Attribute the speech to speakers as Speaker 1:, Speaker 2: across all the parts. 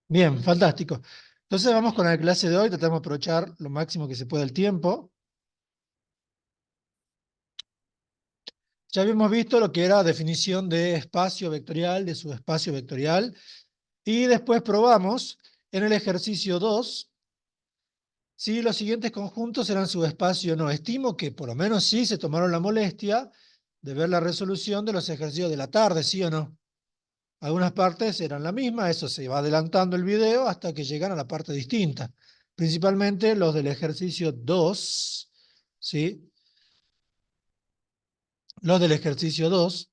Speaker 1: Bien, fantástico. Entonces vamos con la clase de hoy, tratamos de aprovechar lo máximo que se pueda el tiempo. Ya habíamos visto lo que era definición de espacio vectorial, de subespacio vectorial, y después probamos en el ejercicio 2 si los siguientes conjuntos eran subespacio o no. Estimo que por lo menos sí se tomaron la molestia de ver la resolución de los ejercicios de la tarde, ¿sí o no? Algunas partes eran la misma, eso se va adelantando el video hasta que llegan a la parte distinta. Principalmente los del ejercicio 2, ¿sí? Los del ejercicio 2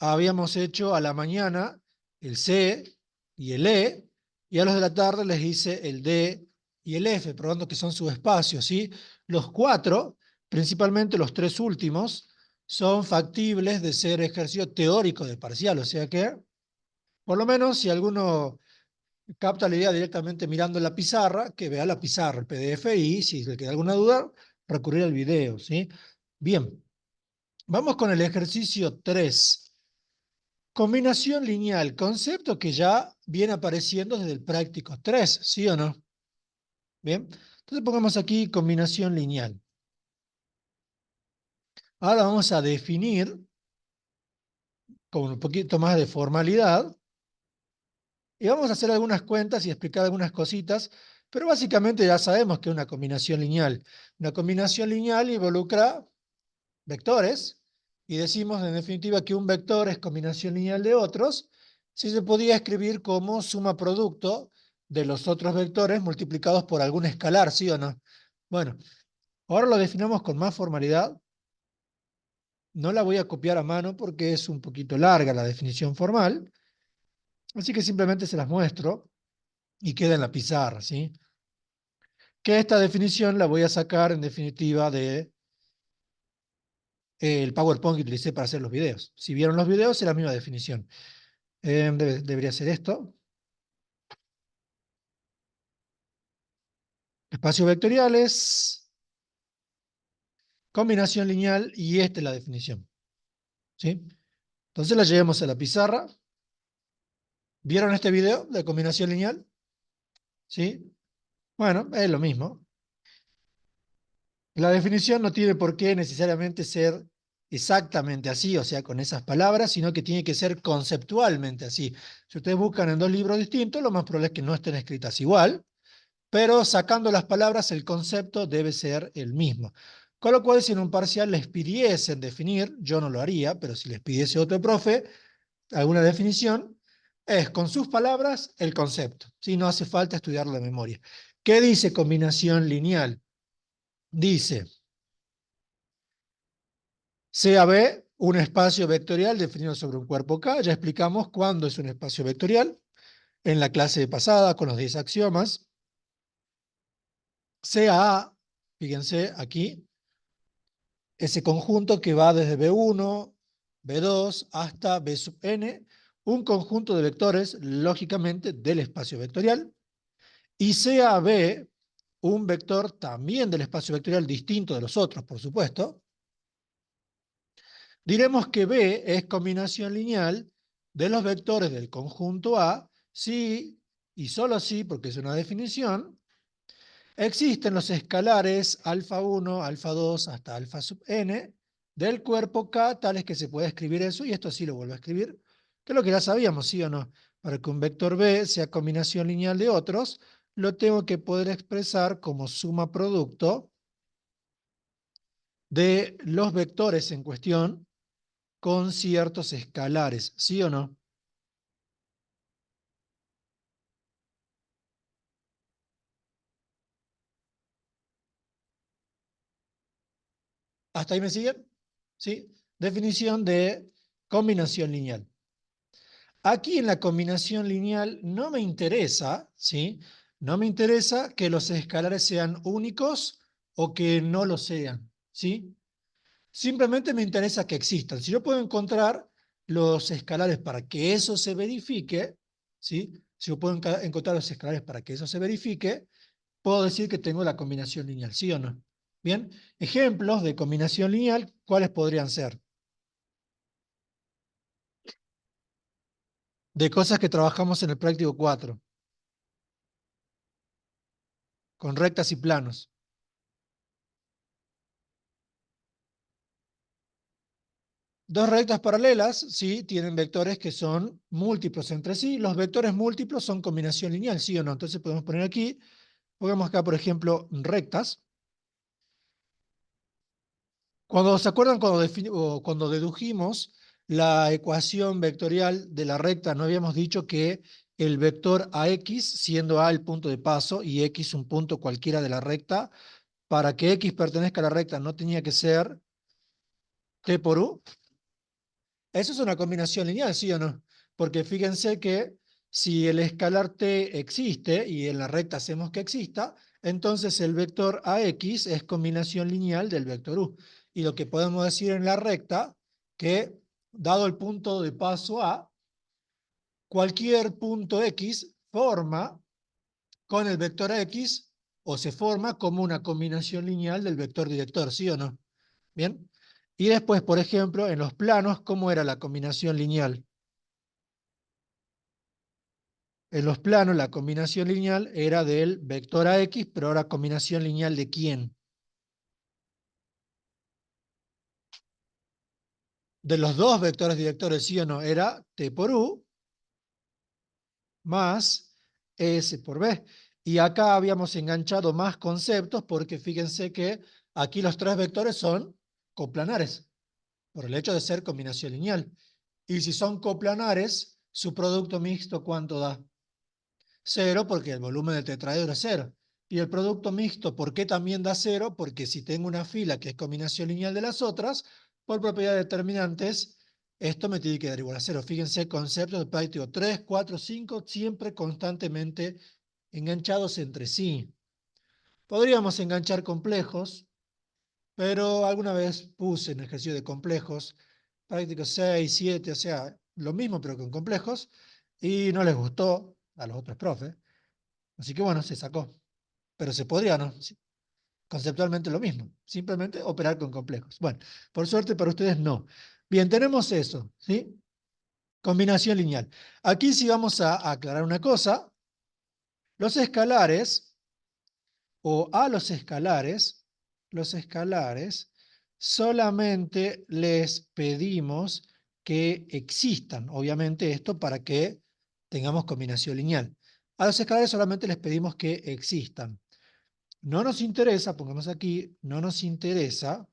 Speaker 1: habíamos hecho a la mañana el C y el E, y a los de la tarde les hice el D y el F, probando que son subespacios, ¿sí? Los cuatro, principalmente los tres últimos, son factibles de ser ejercicio teórico de parcial, o sea que, por lo menos, si alguno capta la idea directamente mirando la pizarra, que vea la pizarra, el PDF, y si le queda alguna duda, recurrir al video, ¿sí? Bien, vamos con el ejercicio 3. Combinación lineal, concepto que ya viene apareciendo desde el práctico 3, ¿sí o no? Bien, entonces pongamos aquí combinación lineal. Ahora vamos a definir con un poquito más de formalidad y vamos a hacer algunas cuentas y explicar algunas cositas, pero básicamente ya sabemos que es una combinación lineal. Una combinación lineal involucra vectores, y decimos en definitiva que un vector es combinación lineal de otros, si se podía escribir como suma producto de los otros vectores multiplicados por algún escalar, ¿sí o no? Bueno, ahora lo definamos con más formalidad. No la voy a copiar a mano porque es un poquito larga la definición formal, así que simplemente se las muestro y queda en la pizarra, ¿sí? Que esta definición la voy a sacar en definitiva de el PowerPoint que utilicé para hacer los videos. Si vieron los videos, es la misma definición. Debería ser esto. Espacios vectoriales, combinación lineal, y esta es la definición, ¿sí? Entonces la llevamos a la pizarra. ¿Vieron este video de combinación lineal? ¿Sí? Bueno, es lo mismo. La definición no tiene por qué necesariamente ser exactamente así, o sea, con esas palabras, sino que tiene que ser conceptualmente así. Si ustedes buscan en dos libros distintos, lo más probable es que no estén escritas igual, pero sacando las palabras, el concepto debe ser el mismo. Con lo cual, si en un parcial les pidiesen definir, yo no lo haría, pero si les pidiese otro profe alguna definición, es con sus palabras el concepto. ¿Sí? No hace falta estudiarlo de memoria. ¿Qué dice combinación lineal? Dice, sea B un espacio vectorial definido sobre un cuerpo K. Ya explicamos cuándo es un espacio vectorial en la clase pasada con los 10 axiomas. Sea A, fíjense aquí, ese conjunto que va desde B1, B2 hasta B sub n, un conjunto de vectores, lógicamente, del espacio vectorial, y sea B un vector también del espacio vectorial distinto de los otros, por supuesto. Diremos que B es combinación lineal de los vectores del conjunto A si, y solo si, porque es una definición, existen los escalares alfa 1, alfa 2 hasta alfa sub n del cuerpo K, tales que se puede escribir eso, y esto sí lo vuelvo a escribir, que es lo que ya sabíamos, ¿sí o no? Para que un vector B sea combinación lineal de otros, lo tengo que poder expresar como suma producto de los vectores en cuestión con ciertos escalares, ¿sí o no? ¿Hasta ahí me siguen? ¿Sí? Definición de combinación lineal. Aquí en la combinación lineal no me interesa, ¿sí? No me interesa que los escalares sean únicos o que no lo sean, ¿sí? Simplemente me interesa que existan. Si yo puedo encontrar los escalares para que eso se verifique, ¿sí? Si yo puedo encontrar los escalares para que eso se verifique, puedo decir que tengo la combinación lineal, ¿sí o no? Bien, ejemplos de combinación lineal, ¿cuáles podrían ser? de cosas que trabajamos en el práctico 4, con rectas y planos. Dos rectas paralelas, sí, tienen vectores que son múltiplos entre sí. Los vectores múltiplos son combinación lineal, ¿sí o no? Entonces podemos poner aquí, pongamos acá, por ejemplo, rectas. Cuando se acuerdan cuando dedujimos la ecuación vectorial de la recta, no habíamos dicho que el vector AX, siendo A el punto de paso y X un punto cualquiera de la recta, para que X pertenezca a la recta no tenía que ser T por U. Eso es una combinación lineal, ¿sí o no? Porque fíjense que si el escalar T existe y en la recta hacemos que exista, entonces el vector AX es combinación lineal del vector U. Y lo que podemos decir en la recta, que dado el punto de paso A, cualquier punto X forma con el vector X o se forma como una combinación lineal del vector director, ¿sí o no? ¿Bien? Y después, por ejemplo, en los planos, ¿cómo era la combinación lineal? En los planos, la combinación lineal era del vector AX, pero ahora combinación lineal ¿de quién? De los dos vectores directores, ¿sí o no? Era T por U más S por B. Y acá habíamos enganchado más conceptos porque fíjense que aquí los tres vectores son coplanares, por el hecho de ser combinación lineal. Y si son coplanares, su producto mixto, ¿cuánto da? Cero, porque el volumen del tetraedro es cero. Y el producto mixto, ¿por qué también da cero? Porque si tengo una fila que es combinación lineal de las otras, por propiedades determinantes, esto me tiene que dar igual a cero. Fíjense, conceptos de práctico 3, 4, 5, siempre constantemente enganchados entre sí. Podríamos enganchar complejos, pero alguna vez puse en ejercicio de complejos, práctico 6, 7, o sea, lo mismo pero con complejos, y no les gustó a los otros profes. Así que bueno, se sacó. Pero se podría, ¿no? Sí, conceptualmente lo mismo. Simplemente operar con complejos. Bueno, por suerte para ustedes no. Bien, tenemos eso, ¿sí? Combinación lineal. Aquí sí vamos a aclarar una cosa. Los escalares, o a los escalares, solamente les pedimos que existan. Obviamente esto para que tengamos combinación lineal. A los escalares solamente les pedimos que existan. No nos interesa, pongamos aquí, no nos interesa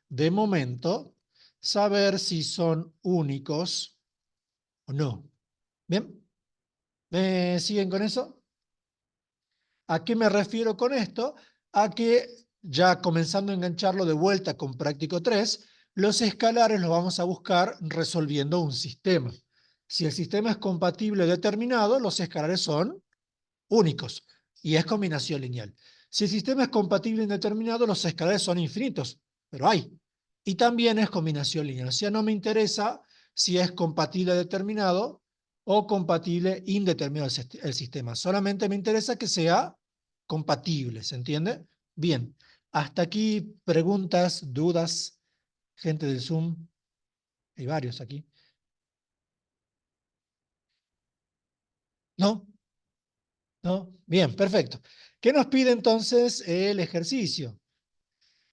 Speaker 1: de momento saber si son únicos o no. ¿Bien? ¿Me siguen con eso? ¿A qué me refiero con esto? A que ya comenzando a engancharlo de vuelta con práctico 3, los escalares los vamos a buscar resolviendo un sistema. Si el sistema es compatible determinado, los escalares son únicos y es combinación lineal. Si el sistema es compatible indeterminado, los escalares son infinitos, pero hay. Y también es combinación lineal. O sea, no me interesa si es compatible determinado o compatible indeterminado el sistema. Solamente me interesa que sea compatible, ¿se entiende? Bien, hasta aquí preguntas, dudas, gente del Zoom. Hay varios aquí. ¿No? ¿No? Bien, perfecto. ¿Qué nos pide entonces el ejercicio?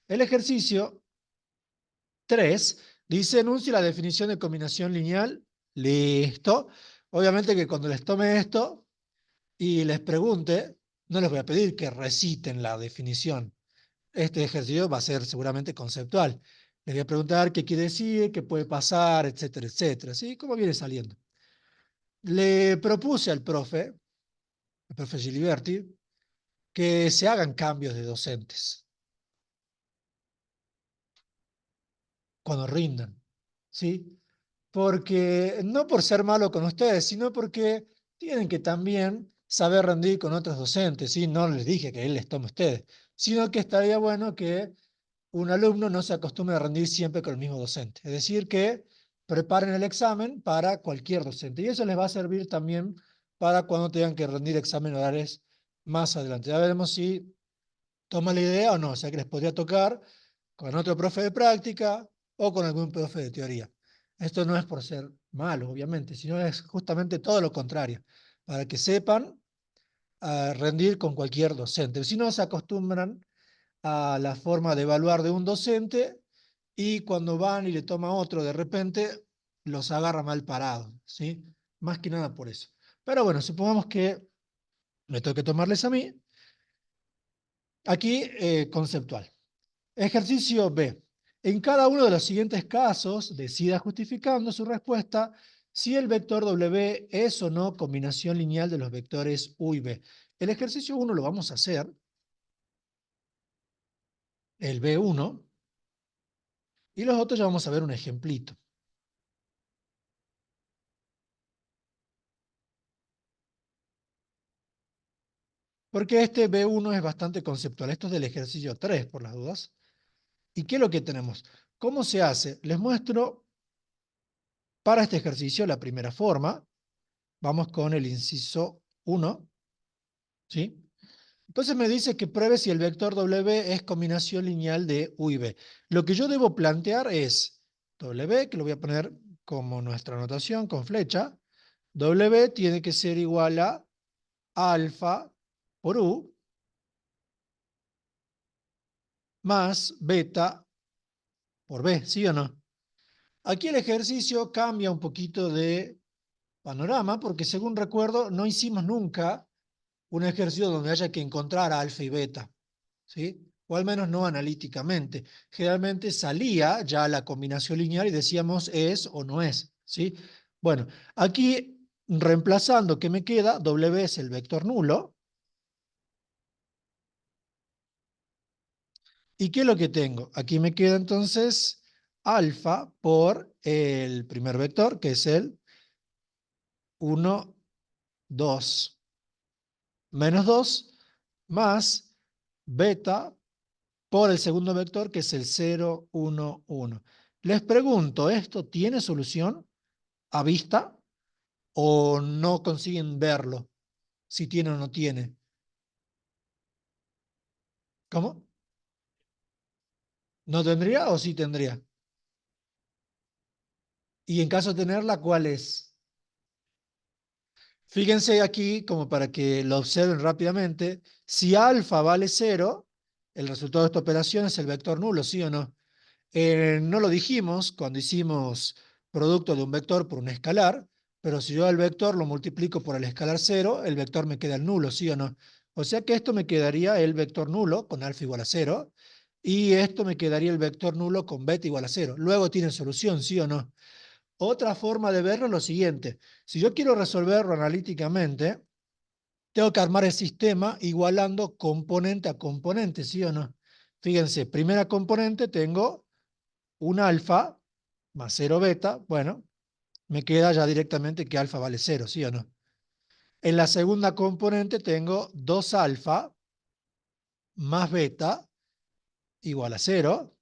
Speaker 1: El ejercicio 3 dice, enuncie la definición de combinación lineal. Listo. Obviamente que cuando les tome esto y les pregunte, no les voy a pedir que reciten la definición. Este ejercicio va a ser seguramente conceptual. Les voy a preguntar qué quiere decir, qué puede pasar, etcétera, etcétera. ¿Sí? ¿Cómo viene saliendo? Le propuse al profe Giliberti, que se hagan cambios de docentes cuando rindan. ¿Sí? Porque no por ser malo con ustedes, sino porque tienen que también saber rendir con otros docentes, ¿sí? No les dije que él les tome a ustedes, sino que estaría bueno que un alumno no se acostumbre a rendir siempre con el mismo docente. Es decir, que preparen el examen para cualquier docente. Y eso les va a servir también para cuando tengan que rendir examen orales más adelante. Ya veremos si toma la idea o no. O sea que les podría tocar con otro profe de práctica o con algún profe de teoría. Esto no es por ser malo, obviamente, sino es justamente todo lo contrario, para que sepan rendir con cualquier docente. Si no, se acostumbran a la forma de evaluar de un docente y cuando van y le toma otro, de repente los agarra mal parados, ¿sí? Más que nada por eso. Pero bueno, supongamos que me toque tomarles a mí. Aquí, conceptual. Ejercicio B. En cada uno de los siguientes casos, decida justificando su respuesta si el vector W es o no combinación lineal de los vectores U y B. El ejercicio 1 lo vamos a hacer, el B1, y los otros ya vamos a ver un ejemplito. Porque este B1 es bastante conceptual. Esto es del ejercicio 3, por las dudas. ¿Y qué es lo que tenemos? ¿Cómo se hace? Les muestro para este ejercicio la primera forma. Vamos con el inciso 1, ¿sí? Entonces me dice que pruebe si el vector W es combinación lineal de U y B. Lo que yo debo plantear es W, que lo voy a poner como nuestra anotación con flecha. W tiene que ser igual a alfa por U más beta por B, ¿sí o no? Aquí el ejercicio cambia un poquito de panorama porque según recuerdo no hicimos nunca un ejercicio donde haya que encontrar alfa y beta, ¿sí? O al menos no analíticamente. Generalmente salía ya la combinación lineal y decíamos es o no es, ¿sí? Bueno, aquí reemplazando, ¿qué me queda? W es el vector nulo. ¿Y qué es lo que tengo? Aquí me queda entonces alfa por el primer vector, que es el 1, 2, menos 2, más beta por el segundo vector, que es el 0, 1, 1. Les pregunto, ¿esto tiene solución a vista o no consiguen verlo? Si tiene o no tiene. ¿Cómo? ¿No tendría o sí tendría? Y en caso de tenerla, ¿cuál es? Fíjense aquí, como para que lo observen rápidamente, si alfa vale 0, el resultado de esta operación es el vector nulo, ¿sí o no? No lo dijimos cuando hicimos producto de un vector por un escalar, pero si yo el vector lo multiplico por el escalar 0, el vector me queda el nulo, ¿sí o no? O sea que esto me quedaría el vector nulo con alfa igual a 0, y esto me quedaría el vector nulo con beta igual a 0. Luego tiene solución, ¿sí o no? Otra forma de verlo es lo siguiente. Si yo quiero resolverlo analíticamente, tengo que armar el sistema igualando componente a componente, ¿sí o no? Fíjense, primera componente tengo un alfa más 0 beta, bueno, me queda ya directamente que alfa vale 0, ¿sí o no? En la segunda componente tengo 2 alfa más beta igual a 0.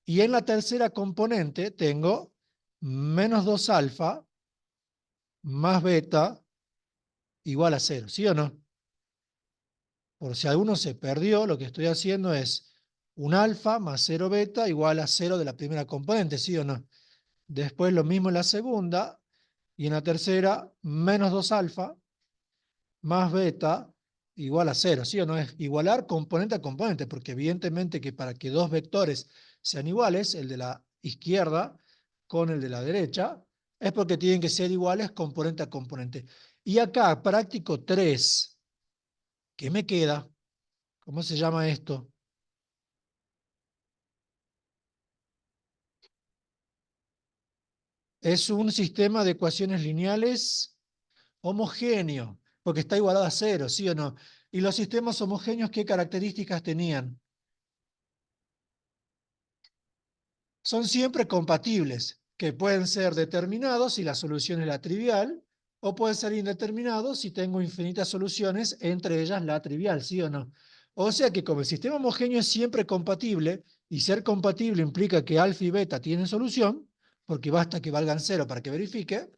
Speaker 1: Y en la tercera componente tengo menos 2 alfa más beta igual a 0, ¿sí o no? Por si alguno se perdió, lo que estoy haciendo es un alfa más 0 beta igual a 0 de la primera componente, ¿sí o no? Después lo mismo en la segunda, y en la tercera, menos 2 alfa más beta igual a 0, ¿sí o no? Es igualar componente a componente, porque evidentemente que para que dos vectores sean iguales, el de la izquierda con el de la derecha, es porque tienen que ser iguales componente a componente. Y acá, práctico 3, ¿qué me queda? ¿Cómo se llama esto? Es un sistema de ecuaciones lineales homogéneo, porque está igualado a 0, ¿sí o no? Y los sistemas homogéneos, ¿qué características tenían? Son siempre compatibles, que pueden ser determinados si la solución es la trivial, o pueden ser indeterminados si tengo infinitas soluciones, entre ellas la trivial, ¿sí o no? O sea que como el sistema homogéneo es siempre compatible, y ser compatible implica que alfa y beta tienen solución, porque basta que valgan 0 para que verifique,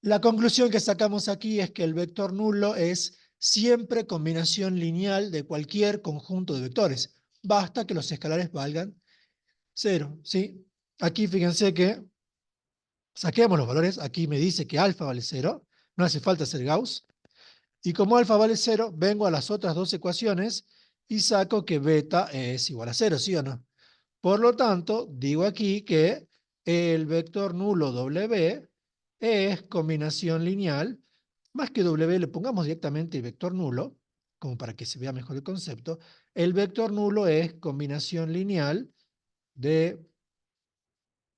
Speaker 1: la conclusión que sacamos aquí es que el vector nulo es siempre combinación lineal de cualquier conjunto de vectores. Basta que los escalares valgan 0, ¿sí? Aquí fíjense que Saquemos los valores. Aquí me dice que alfa vale 0. No hace falta hacer Gauss. Y como alfa vale 0, vengo a las otras dos ecuaciones y saco que beta es igual a 0, ¿sí o no? Por lo tanto, digo aquí que el vector nulo W es combinación lineal. Más que W, le pongamos directamente el vector nulo, como para que se vea mejor el concepto. El vector nulo es combinación lineal de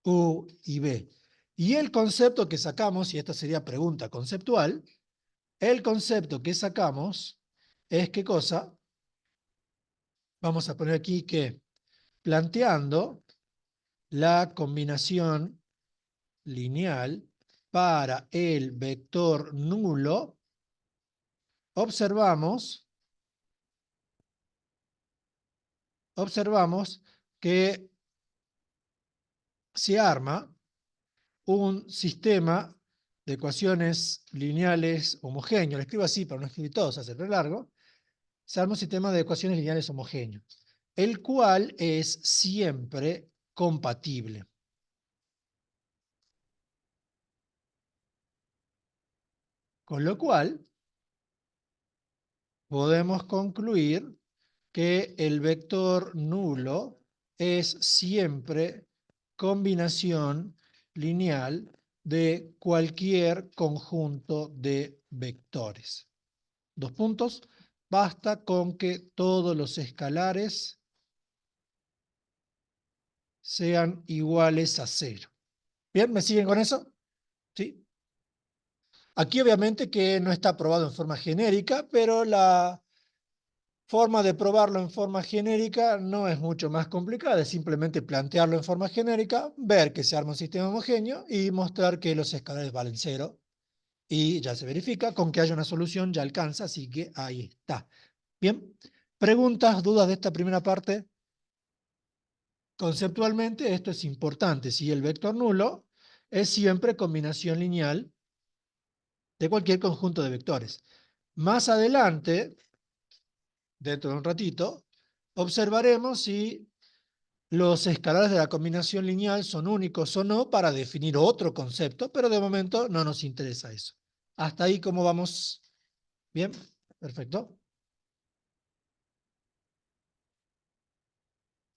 Speaker 1: U y B. Y el concepto que sacamos, y esta sería pregunta conceptual, el concepto que sacamos es ¿qué cosa? Vamos a poner aquí que planteando la combinación lineal para el vector nulo, observamos que se arma un sistema de ecuaciones lineales homogéneo. Lo escribo así para no escribir todo, se hace re largo. Se arma un sistema de ecuaciones lineales homogéneo, el cual es siempre compatible. Con lo cual, podemos concluir que el vector nulo es siempre combinación lineal de cualquier conjunto de vectores. Dos puntos. Basta con que todos los escalares sean iguales a 0. ¿Bien? ¿Me siguen con eso? ¿Sí? Aquí obviamente que no está probado en forma genérica, pero la forma de probarlo en forma genérica no es mucho más complicada, es simplemente plantearlo en forma genérica, ver que se arma un sistema homogéneo y mostrar que los escalares valen 0. Y ya se verifica, con que haya una solución ya alcanza, así que ahí está. Bien, preguntas, dudas de esta primera parte. Conceptualmente esto es importante, si el vector nulo es siempre combinación lineal de cualquier conjunto de vectores. Más adelante, dentro de un ratito, observaremos si los escalares de la combinación lineal son únicos o no para definir otro concepto, pero de momento no nos interesa eso. Hasta ahí, ¿cómo vamos? Bien, perfecto.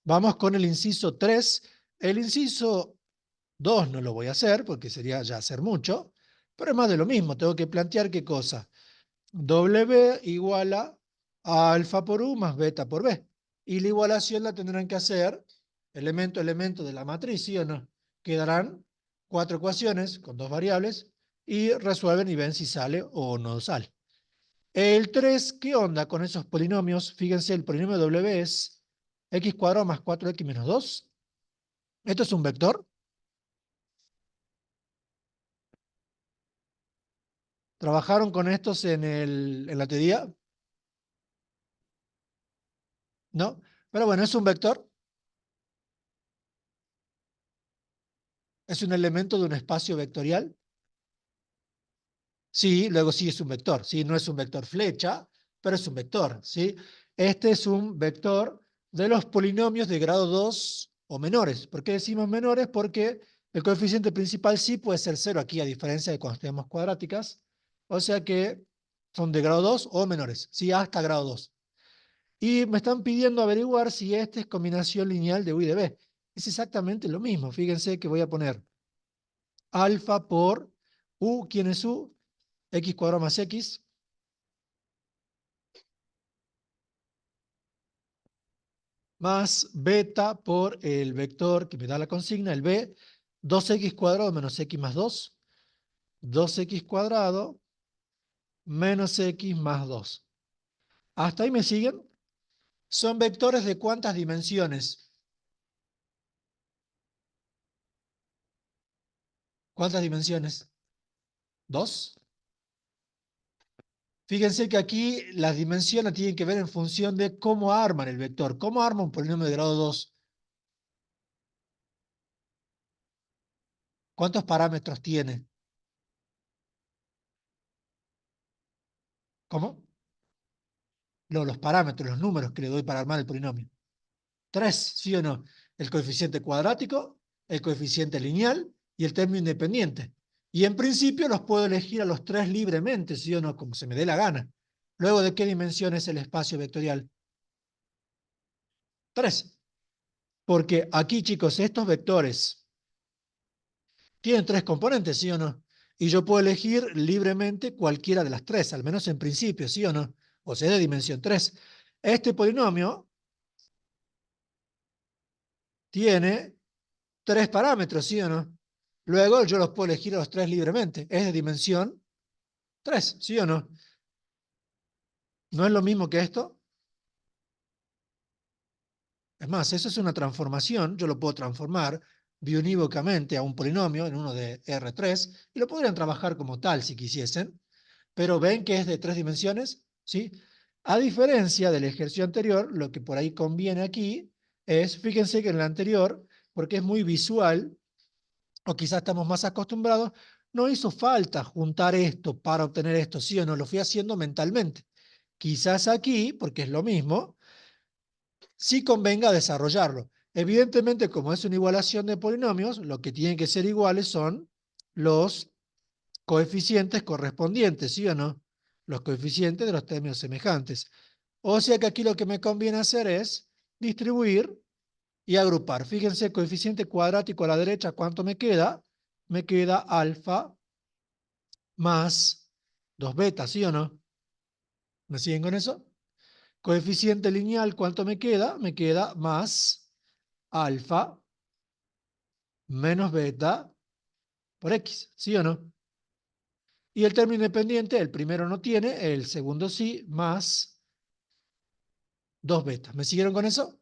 Speaker 1: Vamos con el inciso 3. El inciso 2 no lo voy a hacer porque sería ya hacer mucho, pero es más de lo mismo. Tengo que plantear qué cosa. W iguala a alfa por U más beta por B. Y la igualación la tendrán que hacer elemento a elemento de la matriz, ¿sí o no? Quedarán cuatro ecuaciones con dos variables y resuelven y ven si sale o no sale. El 3, ¿qué onda con esos polinomios? Fíjense, el polinomio W es x cuadrado más 4x menos 2. Esto es un vector. ¿Trabajaron con estos en la teoría? ¿No? Pero bueno, es un vector. Es un elemento de un espacio vectorial. Sí, luego sí es un vector. Sí, no es un vector flecha, pero es un vector. ¿Sí? Este es un vector de los polinomios de grado 2 o menores. ¿Por qué decimos menores? Porque el coeficiente principal sí puede ser 0 aquí, a diferencia de cuando tenemos cuadráticas. O sea que son de grado 2 o menores. Sí, hasta grado 2. Y me están pidiendo averiguar si este es combinación lineal de U y de B. Es exactamente lo mismo. Fíjense que voy a poner alfa por U. ¿Quién es U? X cuadrado más X más beta por el vector que me da la consigna, el B, 2x cuadrado menos x más 2, 2x cuadrado menos x más 2. ¿Hasta ahí me siguen? ¿Son vectores de cuántas dimensiones? ¿Cuántas dimensiones? ¿Dos? Fíjense que aquí las dimensiones tienen que ver en función de cómo arman el vector. ¿Cómo arma un polinomio de grado 2? ¿Cuántos parámetros tiene? ¿Cómo? No, los parámetros, los números que le doy para armar el polinomio. Tres, ¿sí o no? El coeficiente cuadrático, el coeficiente lineal y el término independiente. Y en principio los puedo elegir a los tres libremente, ¿sí o no? Como se me dé la gana. Luego, ¿de qué dimensión es el espacio vectorial? 3. Porque aquí, chicos, estos vectores tienen tres componentes, ¿sí o no? Y yo puedo elegir libremente cualquiera de las tres, al menos en principio, ¿sí o no? O sea, de dimensión 3. Este polinomio tiene tres parámetros, ¿sí o no? Luego yo los puedo elegir a los tres libremente. Es de dimensión 3, ¿sí o no? ¿No es lo mismo que esto? Es más, eso es una transformación. Yo lo puedo transformar biunívocamente a un polinomio en uno de R3 y lo podrían trabajar como tal si quisiesen. Pero ven que es de tres dimensiones, ¿sí? A diferencia del ejercicio anterior, lo que por ahí conviene aquí es, fíjense que en el anterior, porque es muy visual, o quizás estamos más acostumbrados, no hizo falta juntar esto para obtener esto, sí o no, lo fui haciendo mentalmente. Quizás aquí, porque es lo mismo, sí convenga desarrollarlo. Evidentemente, como es una igualación de polinomios, lo que tienen que ser iguales son los coeficientes correspondientes, ¿sí o no? Los coeficientes de los términos semejantes. O sea que aquí lo que me conviene hacer es distribuir y agrupar. Fíjense, coeficiente cuadrático a la derecha, ¿cuánto me queda? Me queda alfa más 2 beta, ¿sí o no? ¿Me siguen con eso? Coeficiente lineal, ¿cuánto me queda? Me queda más alfa menos beta por x, ¿sí o no? Y el término independiente, el primero no tiene, el segundo sí, más 2 betas. ¿Me siguieron con eso?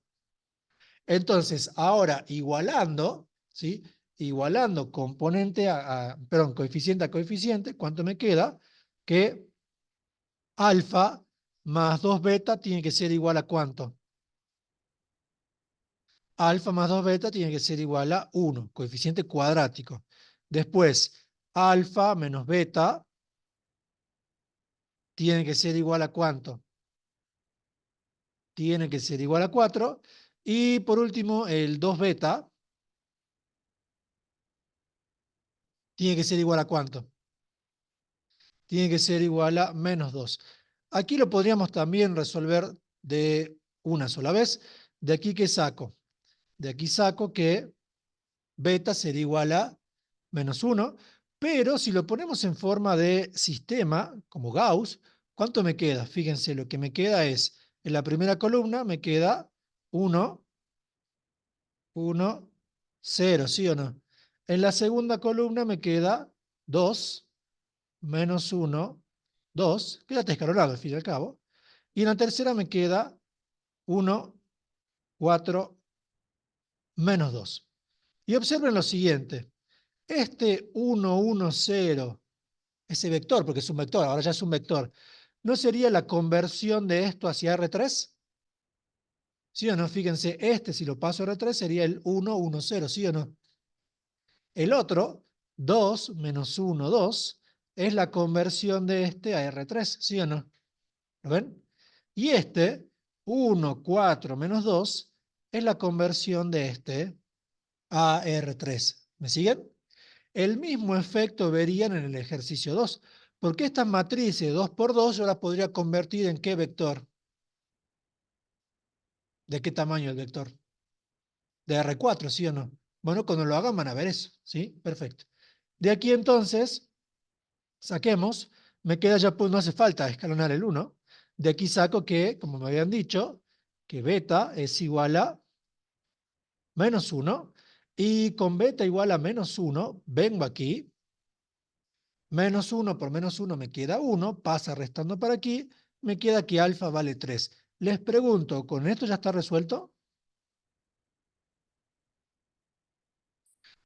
Speaker 1: Entonces, ahora igualando, ¿sí? Igualando componente perdón, coeficiente a coeficiente, ¿cuánto me queda? Que alfa más 2 beta tiene que ser igual a ¿cuánto? Alfa más 2 beta tiene que ser igual a 1, coeficiente cuadrático. Después, alfa menos beta tiene que ser igual a ¿cuánto? Tiene que ser igual a 4. Y por último, el 2 beta tiene que ser igual a ¿cuánto? Tiene que ser igual a menos 2. Aquí lo podríamos también resolver de una sola vez. ¿De aquí qué saco? De aquí saco que beta sería igual a menos 1, pero si lo ponemos en forma de sistema, como Gauss, ¿cuánto me queda? Fíjense, lo que me queda es, en la primera columna me queda 1, 1, 0, ¿sí o no? En la segunda columna me queda 2, menos 1, 2, queda escalonado al fin y al cabo. Y en la tercera me queda 1, 4, menos 2. Y observen lo siguiente. Este 1, 1, 0, ese vector, porque es un vector, ahora ya es un vector, ¿no sería la conversión de esto hacia R3? ¿Sí o no? Fíjense, este si lo paso a R3 sería el 1, 1, 0, ¿sí o no? El otro, 2 menos 1, 2, es la conversión de este a R3, ¿sí o no? ¿Lo ven? Y este, 1, 4 menos 2, es la conversión de este a R3. ¿Me siguen? El mismo efecto verían en el ejercicio 2, porque estas matrices 2 por 2 yo las podría convertir en ¿qué vector? ¿De qué tamaño el vector? De R4, ¿sí o no? Bueno, cuando lo hagan van a ver eso, ¿sí? Perfecto. De aquí entonces, saquemos, me queda ya, pues no hace falta escalonar el 1. De aquí saco que, como me habían dicho, que beta es igual a menos 1, y con beta igual a menos 1, vengo aquí, menos 1 por menos 1 me queda 1, pasa restando para aquí, me queda que alfa vale 3. Les pregunto, ¿con esto ya está resuelto?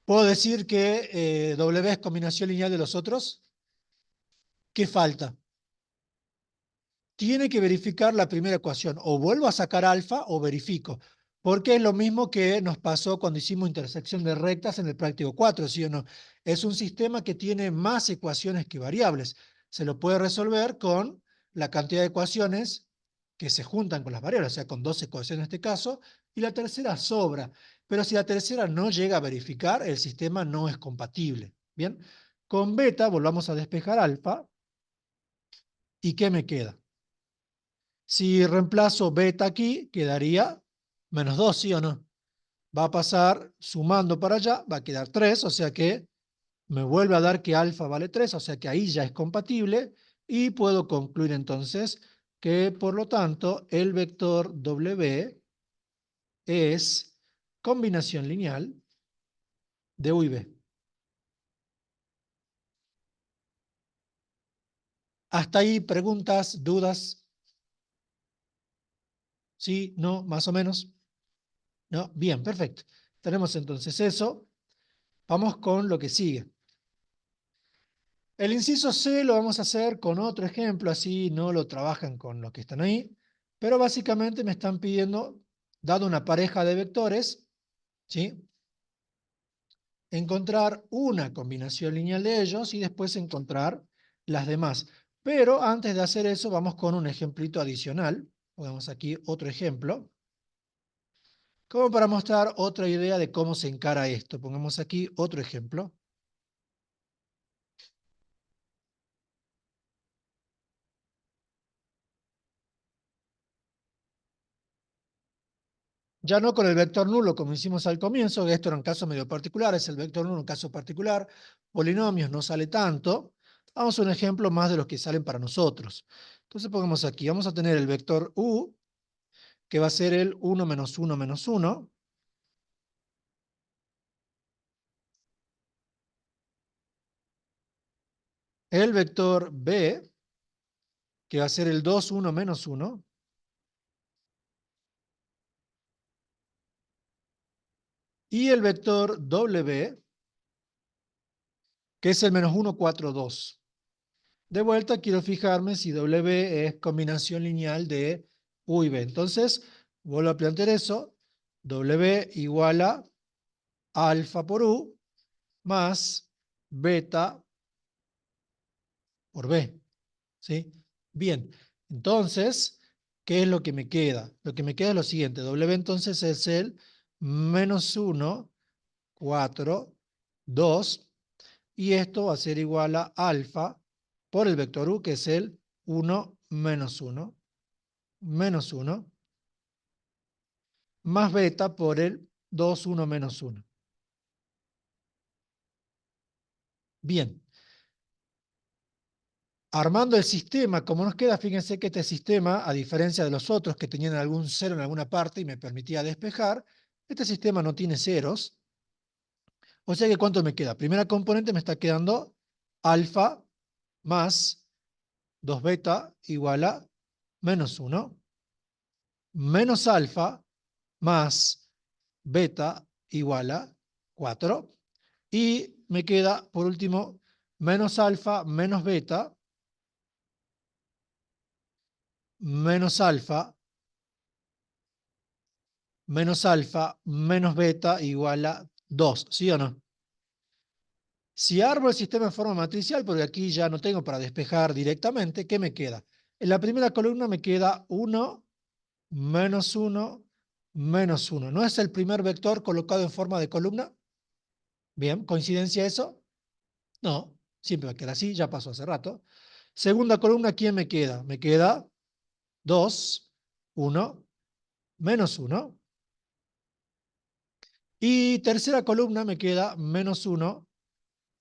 Speaker 1: ¿Puedo decir que W es combinación lineal de los otros? ¿Qué falta? Tiene que verificar la primera ecuación. O vuelvo a sacar alfa o verifico. Porque es lo mismo que nos pasó cuando hicimos intersección de rectas en el práctico 4, ¿sí o no? Es un sistema que tiene más ecuaciones que variables. Se lo puede resolver con la cantidad de ecuaciones que se juntan con las variables, o sea, con 12 coeficientes en este caso, y la tercera sobra. Pero si la tercera no llega a verificar, el sistema no es compatible. Bien, con beta volvamos a despejar alfa, ¿y qué me queda? Si reemplazo beta aquí, quedaría -2, ¿sí o no? Va a pasar sumando para allá, va a quedar 3, o sea que me vuelve a dar que alfa vale 3, o sea que ahí ya es compatible, y puedo concluir entonces que, por lo tanto, el vector W es combinación lineal de U y B. ¿Hasta ahí preguntas, dudas? ¿Sí? ¿No? ¿Más o menos? ¿No? Bien, perfecto. Tenemos entonces eso. Vamos con lo que sigue. El inciso C lo vamos a hacer con otro ejemplo, así no lo trabajan con los que están ahí, pero básicamente me están pidiendo, dado una pareja de vectores, ¿sí?, encontrar una combinación lineal de ellos y después encontrar las demás. Pero antes de hacer eso, vamos con un ejemplito adicional. Pongamos aquí otro ejemplo, como para mostrar otra idea de cómo se encara esto. Pongamos aquí otro ejemplo. Ya no con el vector nulo como hicimos al comienzo, esto era un caso medio particular, es el vector nulo un caso particular, polinomios no sale tanto, vamos a un ejemplo más de los que salen para nosotros. Entonces pongamos aquí, vamos a tener el vector u, que va a ser el 1 menos 1 menos 1, el vector b, que va a ser el 2, 1 menos 1, y el vector w, que es el menos 1, 4, 2. De vuelta, quiero fijarme si W es combinación lineal de U y B. Entonces, vuelvo a plantear eso. W igual a alfa por U más beta por B. ¿Sí? Bien, entonces, ¿qué es lo que me queda? Lo que me queda es lo siguiente. W entonces es el -1, 4, 2. Y esto va a ser igual a alfa por el vector U, que es el 1 menos 1, menos 1, más beta por el 2, 1 menos 1. Bien, armando el sistema, como nos queda, fíjense que este sistema, a diferencia de los otros que tenían algún cero en alguna parte y me permitía despejar, este sistema no tiene ceros. O sea que, ¿cuánto me queda? Primera componente me está quedando alfa más 2 beta igual a menos 1, menos alfa más beta igual a 4. Y me queda, por último, menos alfa menos beta, menos alfa menos beta igual a 2. ¿Sí o no? Si armo el sistema en forma matricial, porque aquí ya no tengo para despejar directamente, ¿qué me queda? En la primera columna me queda 1, menos 1, menos 1. ¿No es el primer vector colocado en forma de columna? Bien, ¿coincidencia eso? No, siempre va a quedar así, ya pasó hace rato. Segunda columna, ¿quién me queda? Me queda 2, 1, menos 1. Y tercera columna me queda menos 1,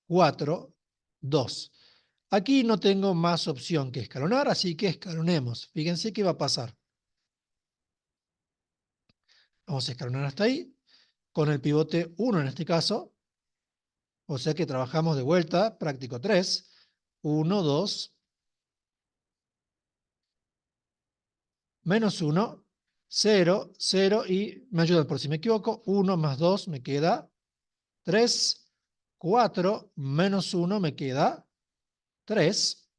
Speaker 1: 4, 2. Aquí no tengo más opción que escalonar, así que escalonemos. Fíjense qué va a pasar. Vamos a escalonar hasta ahí, con el pivote 1 en este caso. O sea que trabajamos de vuelta, práctico 3. 1, 2, menos 1, 0, 0 y me ayudan por si me equivoco. 1 más 2 me queda 3, 4 menos 1 me queda 3,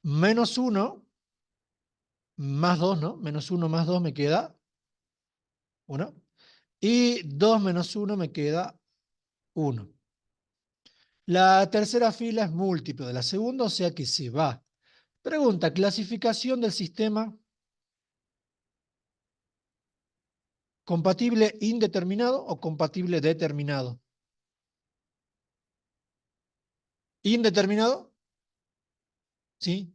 Speaker 1: menos 1 más 2, ¿no? Menos 1 más 2 me queda 1. Y 2 menos 1 me queda 1. La tercera fila es múltiplo de la segunda, o sea que se va. Pregunta, clasificación del sistema compatible indeterminado o compatible determinado. Indeterminado, ¿sí?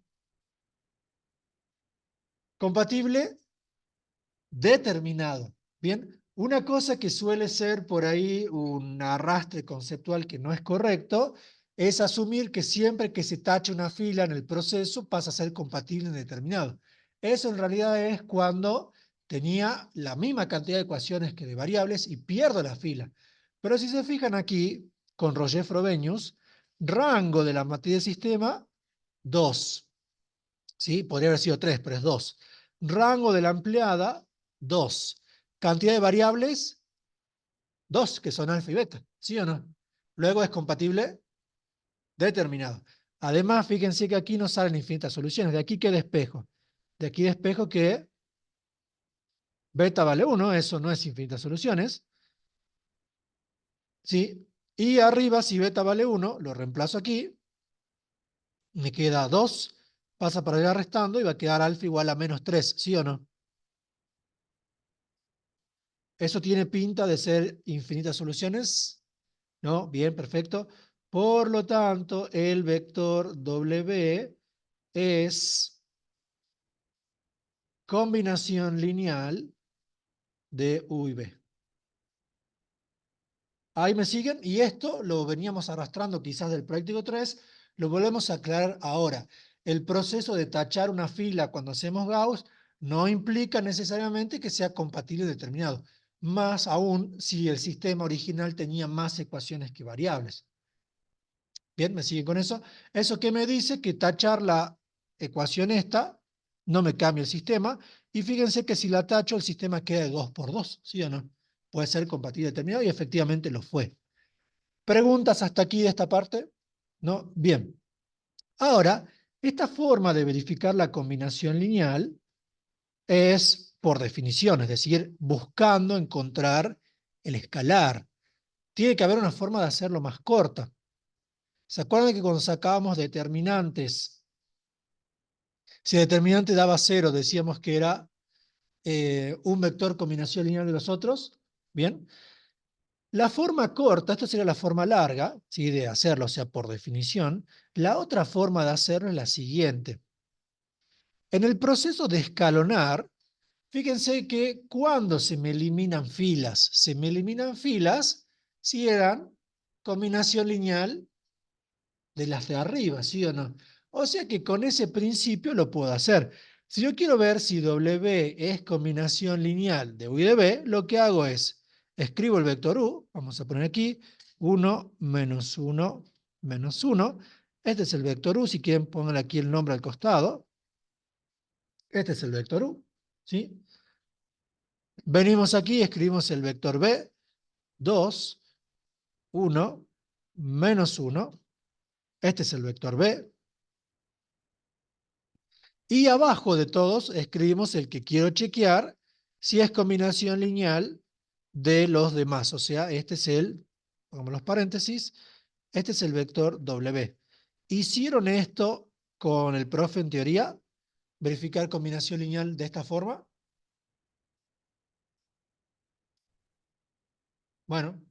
Speaker 1: Compatible determinado. Bien, una cosa que suele ser por ahí un arrastre conceptual que no es correcto es asumir que siempre que se tacha una fila en el proceso pasa a ser compatible indeterminado. Eso en realidad es cuando tenía la misma cantidad de ecuaciones que de variables y pierdo la fila. Pero si se fijan aquí, con Roger Frobenius, rango de la matriz del sistema, 2. ¿Sí? Podría haber sido 3, pero es 2. Rango de la empleada, 2. Cantidad de variables, 2, que son alfa y beta. ¿Sí o no? Luego es compatible determinado. Además, fíjense que aquí no salen infinitas soluciones. De aquí que despejo. De aquí despejo que beta vale 1, eso no es infinitas soluciones. ¿Sí? Y arriba, si beta vale 1, lo reemplazo aquí. Me queda 2, pasa para allá restando y va a quedar alfa igual a menos 3. ¿Sí o no? ¿Eso tiene pinta de ser infinitas soluciones? ¿No? Bien, perfecto. Por lo tanto, el vector W es combinación lineal de U y B. Ahí me siguen, y esto lo veníamos arrastrando quizás del práctico 3, lo volvemos a aclarar ahora. El proceso de tachar una fila cuando hacemos Gauss no implica necesariamente que sea compatible y determinado, más aún si el sistema original tenía más ecuaciones que variables. Bien, ¿me siguen con eso? ¿Eso qué me dice? Que tachar la ecuación esta no me cambia el sistema, y fíjense que si la tacho el sistema queda de 2 por 2, ¿sí o no? Puede ser compatible y determinado, y efectivamente lo fue. ¿Preguntas hasta aquí de esta parte? ¿No? Bien. Ahora, esta forma de verificar la combinación lineal es por definición, es decir, buscando encontrar el escalar. Tiene que haber una forma de hacerlo más corta. ¿Se acuerdan que cuando sacábamos determinantes, si el determinante daba 0, decíamos que era un vector combinación lineal de los otros? Bien. La forma corta, esto sería la forma larga, ¿sí? De hacerlo, o sea, por definición. La otra forma de hacerlo es la siguiente. En el proceso de escalonar, fíjense que cuando se me eliminan filas si eran combinación lineal de las de arriba, ¿sí o no? O sea que con ese principio lo puedo hacer. Si yo quiero ver si W es combinación lineal de U y de B, lo que hago es, escribo el vector U, vamos a poner aquí, 1, menos 1, menos 1. Este es el vector U, si quieren pongan aquí el nombre al costado. Este es el vector U, ¿sí? Venimos aquí y escribimos el vector B, 2, 1, menos 1. Este es el vector B. Y abajo de todos escribimos el que quiero chequear si es combinación lineal de los demás. O sea, este es pongamos los paréntesis, este es el vector W. ¿Hicieron esto con el profe en teoría? ¿Verificar combinación lineal de esta forma? Bueno,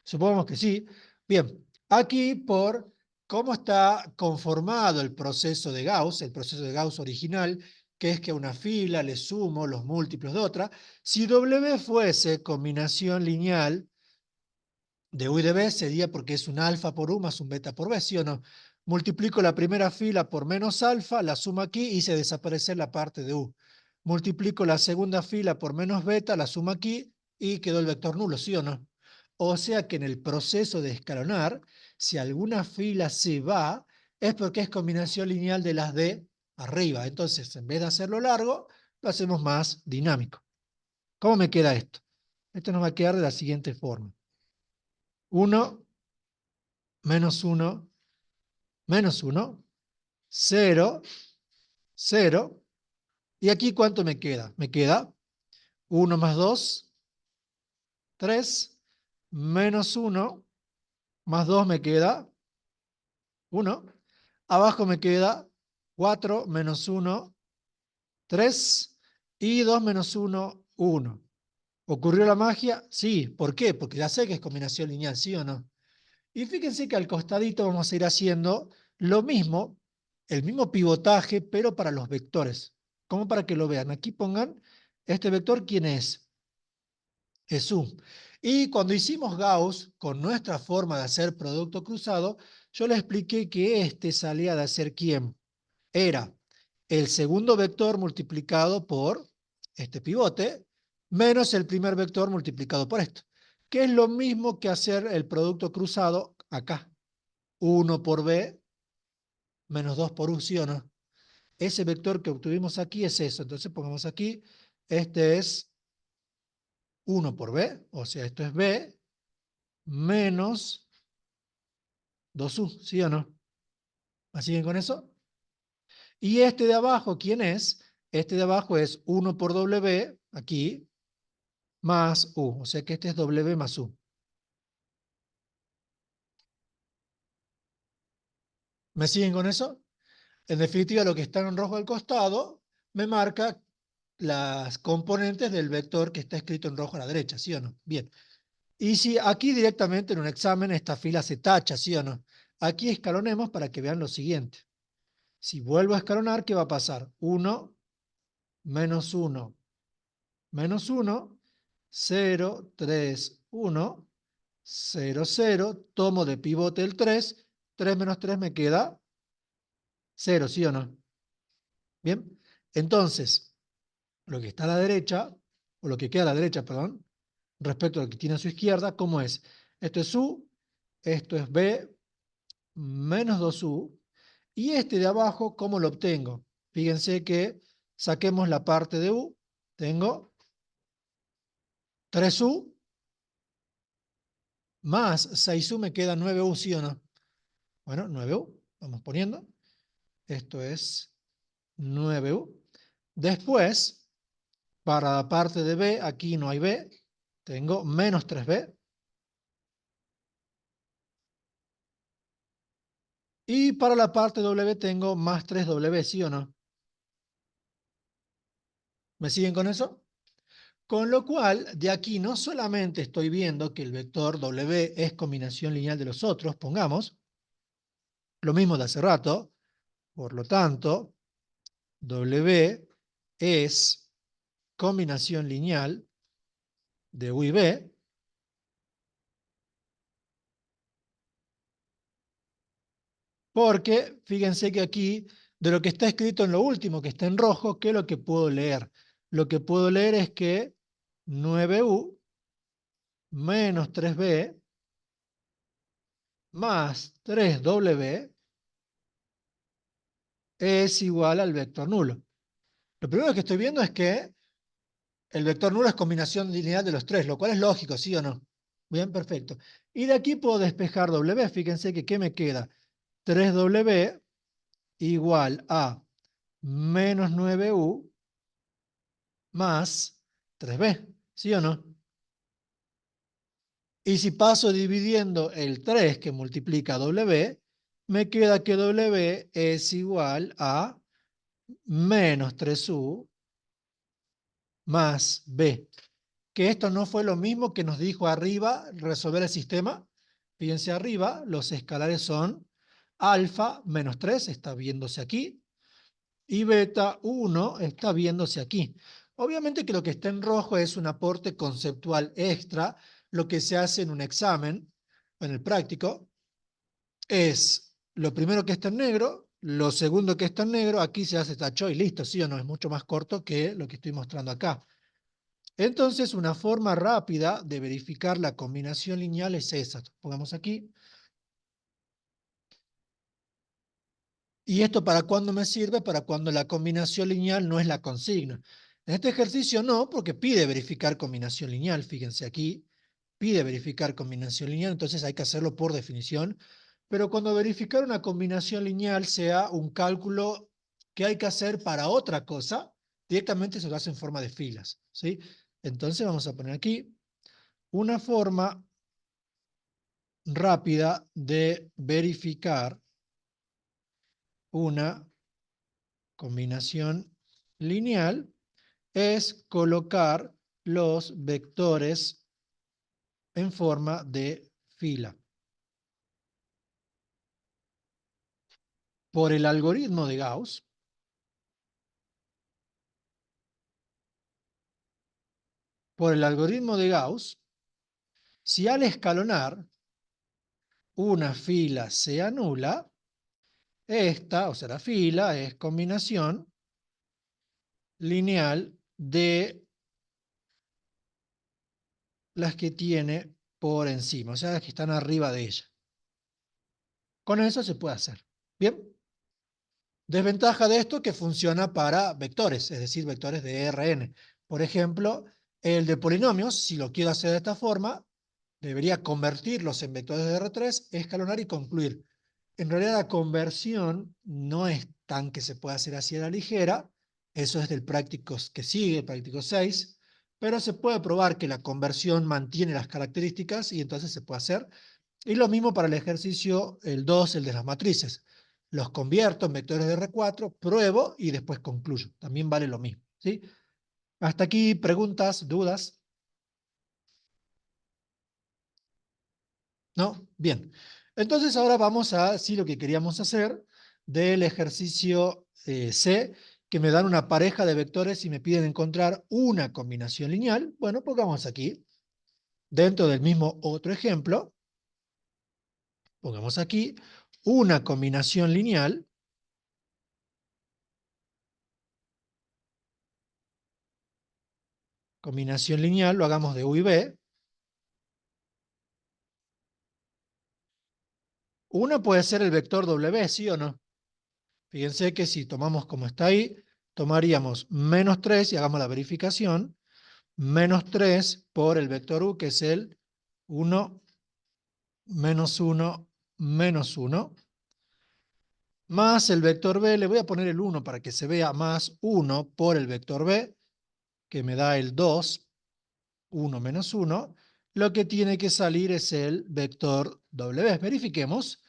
Speaker 1: supongamos que sí. Bien, aquí por cómo está conformado el proceso de Gauss, el proceso de Gauss original, que es que a una fila le sumo los múltiplos de otra. Si W fuese combinación lineal de U y de B, sería porque es un alfa por U más un beta por B, ¿sí o no? Multiplico la primera fila por menos alfa, la sumo aquí y se desaparece la parte de U. Multiplico la segunda fila por menos beta, la sumo aquí y quedó el vector nulo, ¿sí o no? O sea que en el proceso de escalonar, si alguna fila se va, es porque es combinación lineal de las de arriba. Entonces, en vez de hacerlo largo, lo hacemos más dinámico. ¿Cómo me queda esto? Esto nos va a quedar de la siguiente forma. 1, menos 1, menos 1, 0, 0. ¿Y aquí cuánto me queda? Me queda 1 más 2, 3, menos 1, más 2 me queda 1. Abajo me queda 4 menos 1, 3, y 2 menos 1, 1. ¿Ocurrió la magia? Sí. ¿Por qué? Porque ya sé que es combinación lineal, ¿sí o no? Y fíjense que al costadito vamos a ir haciendo lo mismo, el mismo pivotaje, pero para los vectores. Como para que lo vean. Aquí pongan, este vector, ¿quién es? Es U. Y cuando hicimos Gauss, con nuestra forma de hacer producto cruzado, yo le expliqué que este salía de hacer ¿quién? Era el segundo vector multiplicado por este pivote, menos el primer vector multiplicado por esto, que es lo mismo que hacer el producto cruzado acá. 1 por B menos 2 por U, ¿sí o no? Ese vector que obtuvimos aquí es eso. Entonces pongamos aquí, este es 1 por B, o sea, esto es B menos 2U, ¿sí o no? ¿Me siguen con eso? Y este de abajo, ¿quién es? Este de abajo es 1 por W, aquí, más U. O sea que este es W más U. ¿Me siguen con eso? En definitiva, lo que está en rojo al costado me marca las componentes del vector que está escrito en rojo a la derecha, ¿sí o no? Bien. Y si aquí directamente en un examen esta fila se tacha, ¿sí o no? Aquí escalonemos para que vean lo siguiente. Si vuelvo a escalonar, ¿qué va a pasar? 1, menos 1, menos 1, 0, 3, 1, 0, 0, tomo de pivote el 3, 3 menos 3 me queda 0, ¿sí o no? Bien, entonces, lo que está a la derecha, o lo que queda a la derecha, perdón, respecto a lo que tiene a su izquierda, ¿cómo es? Esto es U, esto es B, menos 2U, y este de abajo, ¿cómo lo obtengo? Fíjense que saquemos la parte de U, tengo 3U, más 6U me queda 9U, ¿sí o no? Bueno, 9U, vamos poniendo. Esto es 9U. Después, para la parte de B, aquí no hay B, tengo menos 3B. Y para la parte W tengo más 3W, ¿sí o no? ¿Me siguen con eso? Con lo cual, de aquí no solamente estoy viendo que el vector W es combinación lineal de los otros, pongamos, lo mismo de hace rato, por lo tanto, W es combinación lineal de U y B, porque fíjense que aquí, de lo que está escrito en lo último, que está en rojo, ¿qué es lo que puedo leer? Lo que puedo leer es que 9U menos 3B más 3W es igual al vector nulo. Lo primero que estoy viendo es que el vector nulo es combinación lineal de los tres, lo cual es lógico, ¿sí o no? Bien, perfecto. Y de aquí puedo despejar W. Fíjense que ¿qué me queda? 3W igual a menos 9U más 3B, ¿sí o no? Y si paso dividiendo el 3 que multiplica W, me queda que W es igual a menos 3U más B. Que esto no fue lo mismo que nos dijo arriba resolver el sistema. Fíjense arriba, los escalares son alfa menos 3, está viéndose aquí, y beta 1 está viéndose aquí. Obviamente que lo que está en rojo es un aporte conceptual extra. Lo que se hace en un examen, en el práctico, es lo primero que está en negro, lo segundo que está en negro, aquí se hace tacho y listo, ¿sí o no? Es mucho más corto que lo que estoy mostrando acá. Entonces, una forma rápida de verificar la combinación lineal es esa. Pongamos aquí. ¿Y esto para cuándo me sirve? Para cuando la combinación lineal no es la consigna. En este ejercicio no, porque pide verificar combinación lineal. Fíjense aquí, pide verificar combinación lineal, entonces hay que hacerlo por definición. Pero cuando verificar una combinación lineal sea un cálculo que hay que hacer para otra cosa, directamente se lo hace en forma de filas, ¿sí? Entonces vamos a poner aquí una forma rápida de verificar una combinación lineal es colocar los vectores en forma de fila. Por el algoritmo de Gauss, si al escalonar una fila se anula, esta, o sea, la fila es combinación lineal de las que tiene por encima, o sea, las que están arriba de ella. Con eso se puede hacer. Bien. Desventaja de esto que funciona para vectores, es decir, vectores de Rn. Por ejemplo, el de polinomios, si lo quiero hacer de esta forma, debería convertirlos en vectores de R3, escalonar y concluir. En realidad la conversión no es tan que se pueda hacer así a la ligera, eso es del práctico que sigue, el práctico 6, pero se puede probar que la conversión mantiene las características y entonces se puede hacer. Y lo mismo para el ejercicio, el 2, el de las matrices. Los convierto en vectores de R4, pruebo y después concluyo. También vale lo mismo, ¿sí? Hasta aquí, preguntas, dudas. ¿No? Bien. Entonces ahora vamos a decir lo que queríamos hacer del ejercicio C, que me dan una pareja de vectores y me piden encontrar una combinación lineal. Bueno, pongamos aquí, dentro del mismo otro ejemplo, pongamos aquí una combinación lineal. Combinación lineal, lo hagamos de U y B. Uno puede ser el vector W, ¿sí o no? Fíjense que si tomamos como está ahí, tomaríamos menos 3 y hagamos la verificación. Menos 3 por el vector U, que es el 1, menos 1, menos 1, más el vector B, le voy a poner el 1 para que se vea, más 1 por el vector B, que me da el 2, 1 menos 1, lo que tiene que salir es el vector W. Verifiquemos.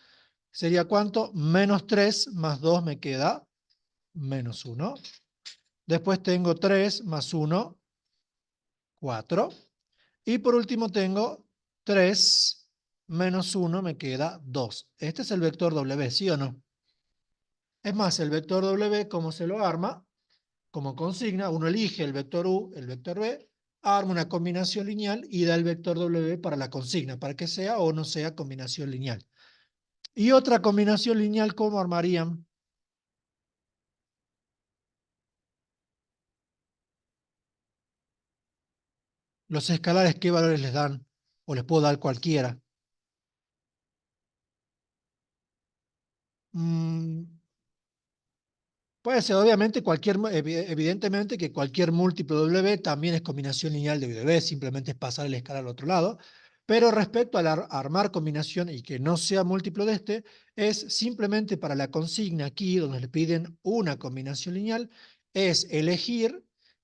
Speaker 1: ¿Sería cuánto? Menos 3 más 2 me queda menos 1. Después tengo 3 más 1, 4. Y por último tengo 3 menos 1 me queda 2. Este es el vector W, ¿sí o no? Es más, el vector W, ¿cómo se lo arma? Como consigna, uno elige el vector U, el vector B, arma una combinación lineal y da el vector W para la consigna, para que sea o no sea combinación lineal. Y otra combinación lineal, ¿cómo armarían? Los escalares, ¿qué valores les dan? O les puedo dar cualquiera. Mm, Puede ser, obviamente, evidentemente que cualquier múltiplo W también es combinación lineal de W, simplemente es pasar el escalar al otro lado. Pero respecto al armar combinación y que no sea múltiplo de este, es simplemente para la consigna aquí, donde le piden una combinación lineal, es elegir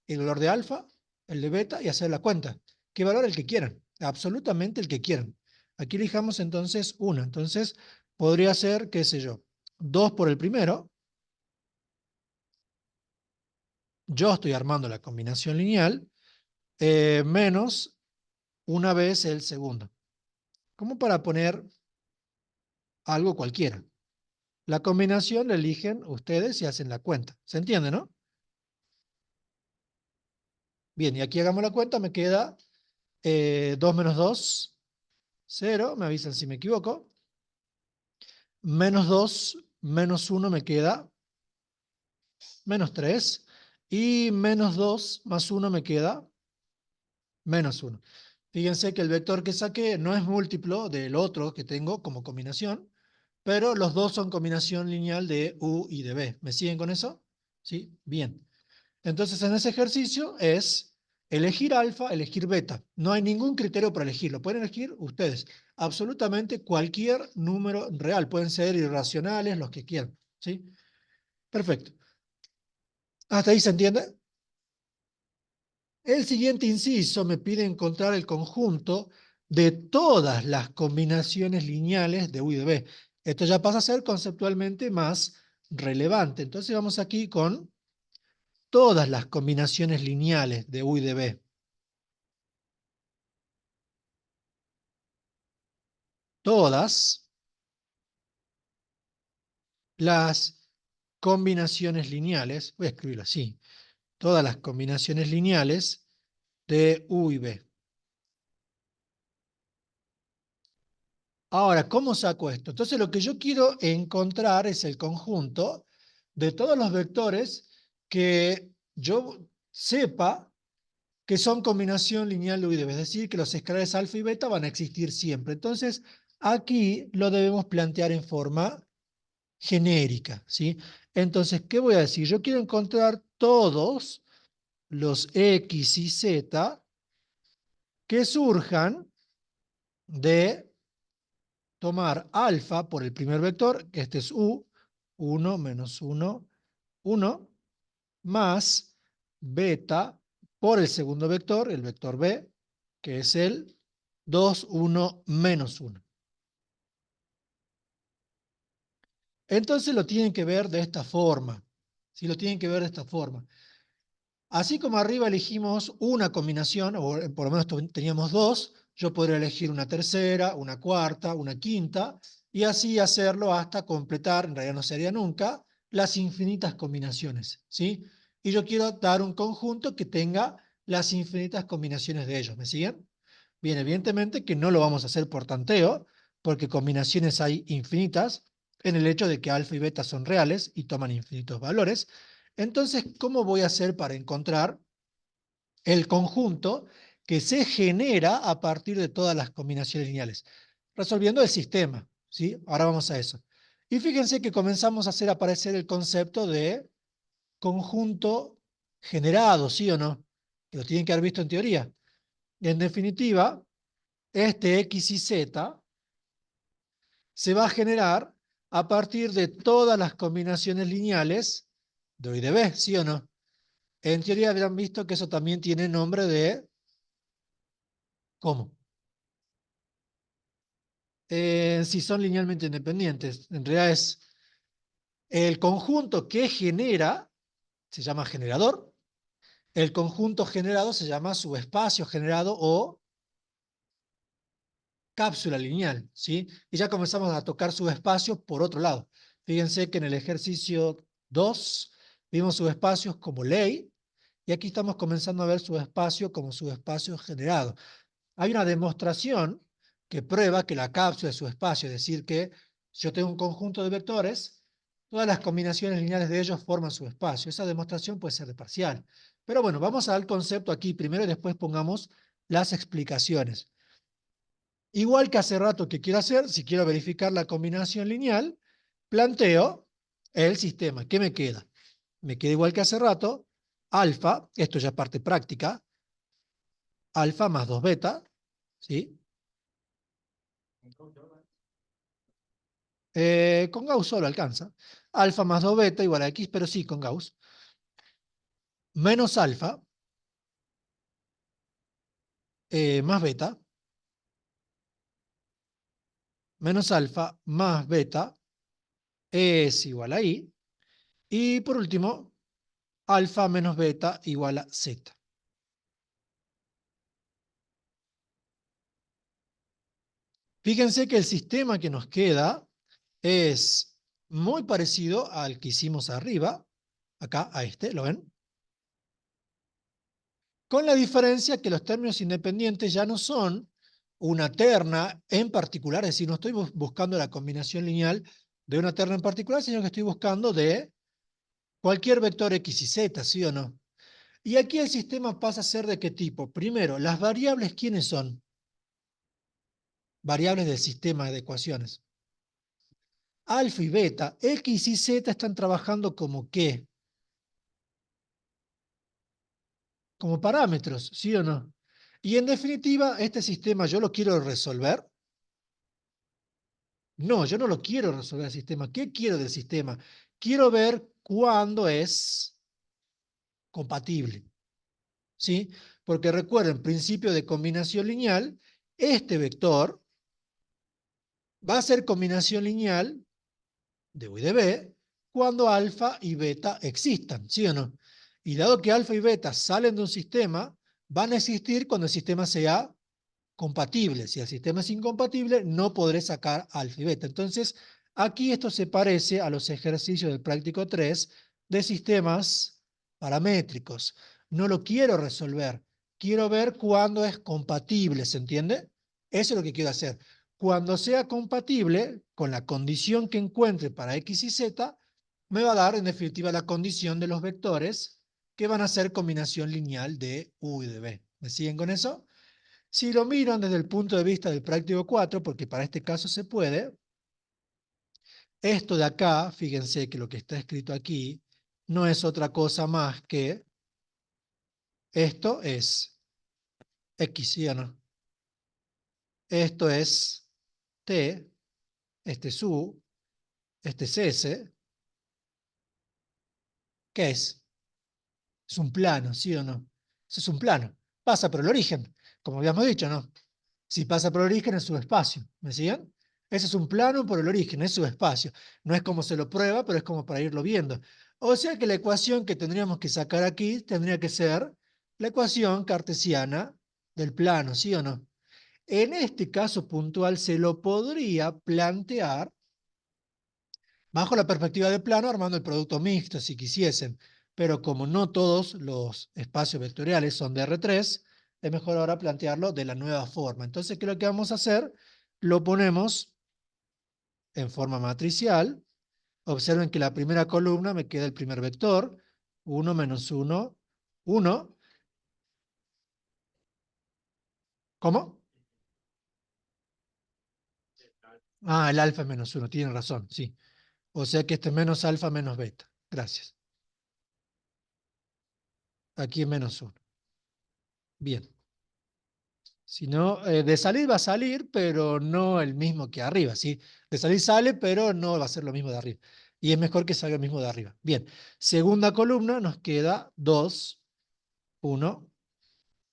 Speaker 1: el valor de alfa, el de beta y hacer la cuenta. ¿Qué valor? El que quieran, absolutamente el que quieran. Aquí elijamos entonces una. Entonces podría ser, qué sé yo, 2 por el primero. Yo estoy armando la combinación lineal, menos una vez el segundo. Como para poner algo cualquiera. La combinación la eligen ustedes y hacen la cuenta. ¿Se entiende, no? Bien, y aquí hagamos la cuenta, me queda 2 menos 2, 0, me avisan si me equivoco. Menos 2, menos 1 me queda menos 3. Y menos 2 más 1 me queda menos 1. Fíjense que el vector que saqué no es múltiplo del otro que tengo como combinación, pero los dos son combinación lineal de U y de B. ¿Me siguen con eso? ¿Sí? Bien. Entonces, en ese ejercicio es elegir alfa, elegir beta. No hay ningún criterio para elegirlo. Pueden elegir ustedes absolutamente cualquier número real. Pueden ser irracionales, los que quieran. ¿Sí? Perfecto. ¿Hasta ahí se entiende? El siguiente inciso me pide encontrar el conjunto de todas las combinaciones lineales de U y de B. Esto ya pasa a ser conceptualmente más relevante. Entonces vamos aquí con todas las combinaciones lineales de U y de B. Todas las combinaciones lineales, voy a escribirlo así, todas las combinaciones lineales de U y B. Ahora, ¿cómo saco esto? Entonces lo que yo quiero encontrar es el conjunto de todos los vectores que yo sepa que son combinación lineal de U y de B, es decir, que los escalares alfa y beta van a existir siempre. Entonces, aquí lo debemos plantear en forma genérica, ¿sí? Entonces, ¿qué voy a decir? Yo quiero encontrar todos los X y Z que surjan de tomar alfa por el primer vector, que este es U, 1 menos 1, 1, más beta por el segundo vector, el vector B, que es el 2, 1, menos 1. Entonces lo tienen que ver de esta forma. ¿Sí? Lo tienen que ver de esta forma. Así como arriba elegimos una combinación, o por lo menos teníamos dos, yo podría elegir una tercera, una cuarta, una quinta, y así hacerlo hasta completar, en realidad no sería nunca, las infinitas combinaciones, ¿sí? Y yo quiero dar un conjunto que tenga las infinitas combinaciones de ellos, ¿me siguen? Bien, evidentemente que no lo vamos a hacer por tanteo, porque combinaciones hay infinitas, en el hecho de que alfa y beta son reales y toman infinitos valores. Entonces, ¿cómo voy a hacer para encontrar el conjunto que se genera a partir de todas las combinaciones lineales? Resolviendo el sistema, ¿sí? Ahora vamos a eso. Y fíjense que comenzamos a hacer aparecer el concepto de conjunto generado, ¿sí o no? Que lo tienen que haber visto en teoría. Y en definitiva, este X y Z se va a generar a partir de todas las combinaciones lineales de U y de B, ¿sí o no? En teoría habrán visto que eso también tiene nombre de, ¿cómo? Si son linealmente independientes. En realidad es el conjunto que genera, se llama generador. El conjunto generado se llama subespacio generado o cápsula lineal, ¿sí? Y ya comenzamos a tocar subespacios por otro lado. Fíjense que en el ejercicio 2 vimos subespacios como ley, y aquí estamos comenzando a ver subespacio como subespacio generado. Hay una demostración que prueba que la cápsula es subespacio, es decir, que si yo tengo un conjunto de vectores, todas las combinaciones lineales de ellos forman subespacio. Esa demostración puede ser de parcial. Pero bueno, vamos al concepto aquí primero y después pongamos las explicaciones. Igual que hace rato que quiero hacer, si quiero verificar la combinación lineal, planteo el sistema. ¿Qué me queda? Me queda igual que hace rato, alfa, esto ya es parte práctica, alfa más 2 beta, ¿sí? Con Gauss solo alcanza. Alfa más 2 beta igual a X, pero sí con Gauss. Menos alfa más beta. Menos alfa más beta es igual a Y. Y por último, alfa menos beta igual a Z. Fíjense que el sistema que nos queda es muy parecido al que hicimos arriba, acá a este, ¿lo ven? Con la diferencia que los términos independientes ya no son una terna en particular, es decir, no estoy buscando la combinación lineal de una terna en particular, sino que estoy buscando de cualquier vector X y Z, ¿sí o no? Y aquí el sistema pasa a ser ¿de qué tipo? Primero, las variables, ¿quiénes son? Variables del sistema de ecuaciones. Alfa y beta, X y Z están trabajando como ¿qué? Como parámetros, ¿sí o no? Y en definitiva, este sistema yo lo quiero resolver. No, yo no lo quiero resolver el sistema. ¿Qué quiero del sistema? Quiero ver cuándo es compatible, ¿sí? Porque recuerden, principio de combinación lineal, este vector va a ser combinación lineal de U y de B cuando alfa y beta existan, ¿sí o no? Y dado que alfa y beta salen de un sistema, van a existir cuando el sistema sea compatible. Si el sistema es incompatible, no podré sacar alfa y beta. Entonces, aquí esto se parece a los ejercicios del práctico 3 de sistemas paramétricos. No lo quiero resolver. Quiero ver cuándo es compatible, ¿se entiende? Eso es lo que quiero hacer. Cuando sea compatible con la condición que encuentre para x y z, me va a dar en definitiva la condición de los vectores que van a ser combinación lineal de u y de b. ¿Me siguen con eso? Si lo miran desde el punto de vista del práctico 4, porque para este caso se puede, esto de acá, fíjense que lo que está escrito aquí, no es otra cosa más que esto es x, ¿sí o no? Esto es t, este es u, este es s, ¿qué es? Es un plano, ¿sí o no? Eso es un plano. Pasa por el origen, como habíamos dicho, ¿no? Si pasa por el origen es subespacio. ¿Me siguen? Ese es un plano por el origen, es subespacio. No es como se lo prueba, pero es como para irlo viendo. O sea que la ecuación que tendríamos que sacar aquí tendría que ser la ecuación cartesiana del plano, ¿sí o no? En este caso puntual se lo podría plantear bajo la perspectiva de plano, armando el producto mixto, si quisiesen. Pero como no todos los espacios vectoriales son de R3, es mejor ahora plantearlo de la nueva forma. Entonces, ¿qué es lo que vamos a hacer? Lo ponemos en forma matricial. Observen que la primera columna me queda el primer vector, 1 menos 1, 1. ¿Cómo? Ah, el alfa es menos 1, tienen razón, sí. O sea que este es menos alfa menos beta. Gracias. Aquí es menos 1. Bien. Si no, de salir va a salir, pero no el mismo que arriba, ¿sí? De salir sale, pero no va a ser lo mismo de arriba. Y es mejor que salga el mismo de arriba. Bien, segunda columna nos queda 2, 1,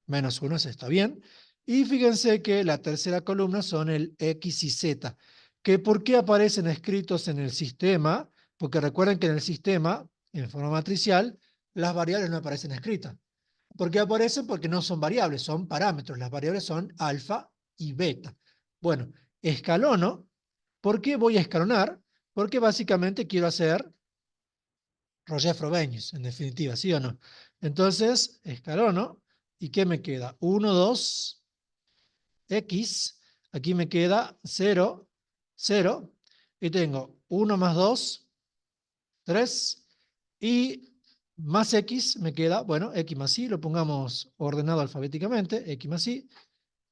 Speaker 1: menos 1, eso está bien. Y fíjense que la tercera columna son el X y Z. ¿Que por qué aparecen escritos en el sistema? Porque recuerden que en el sistema, en forma matricial, las variables no aparecen escritas. ¿Por qué aparecen? Porque no son variables, son parámetros. Las variables son alfa y beta. Bueno, escalono. ¿Por qué voy a escalonar? Porque básicamente quiero hacer Roger-Frobenius, en definitiva, ¿sí o no? Entonces, escalono. ¿Y qué me queda? 1, 2, x. Aquí me queda 0, 0. Y tengo 1 más 2, 3. Y más x me queda, bueno, x más y, lo pongamos ordenado alfabéticamente, x más y.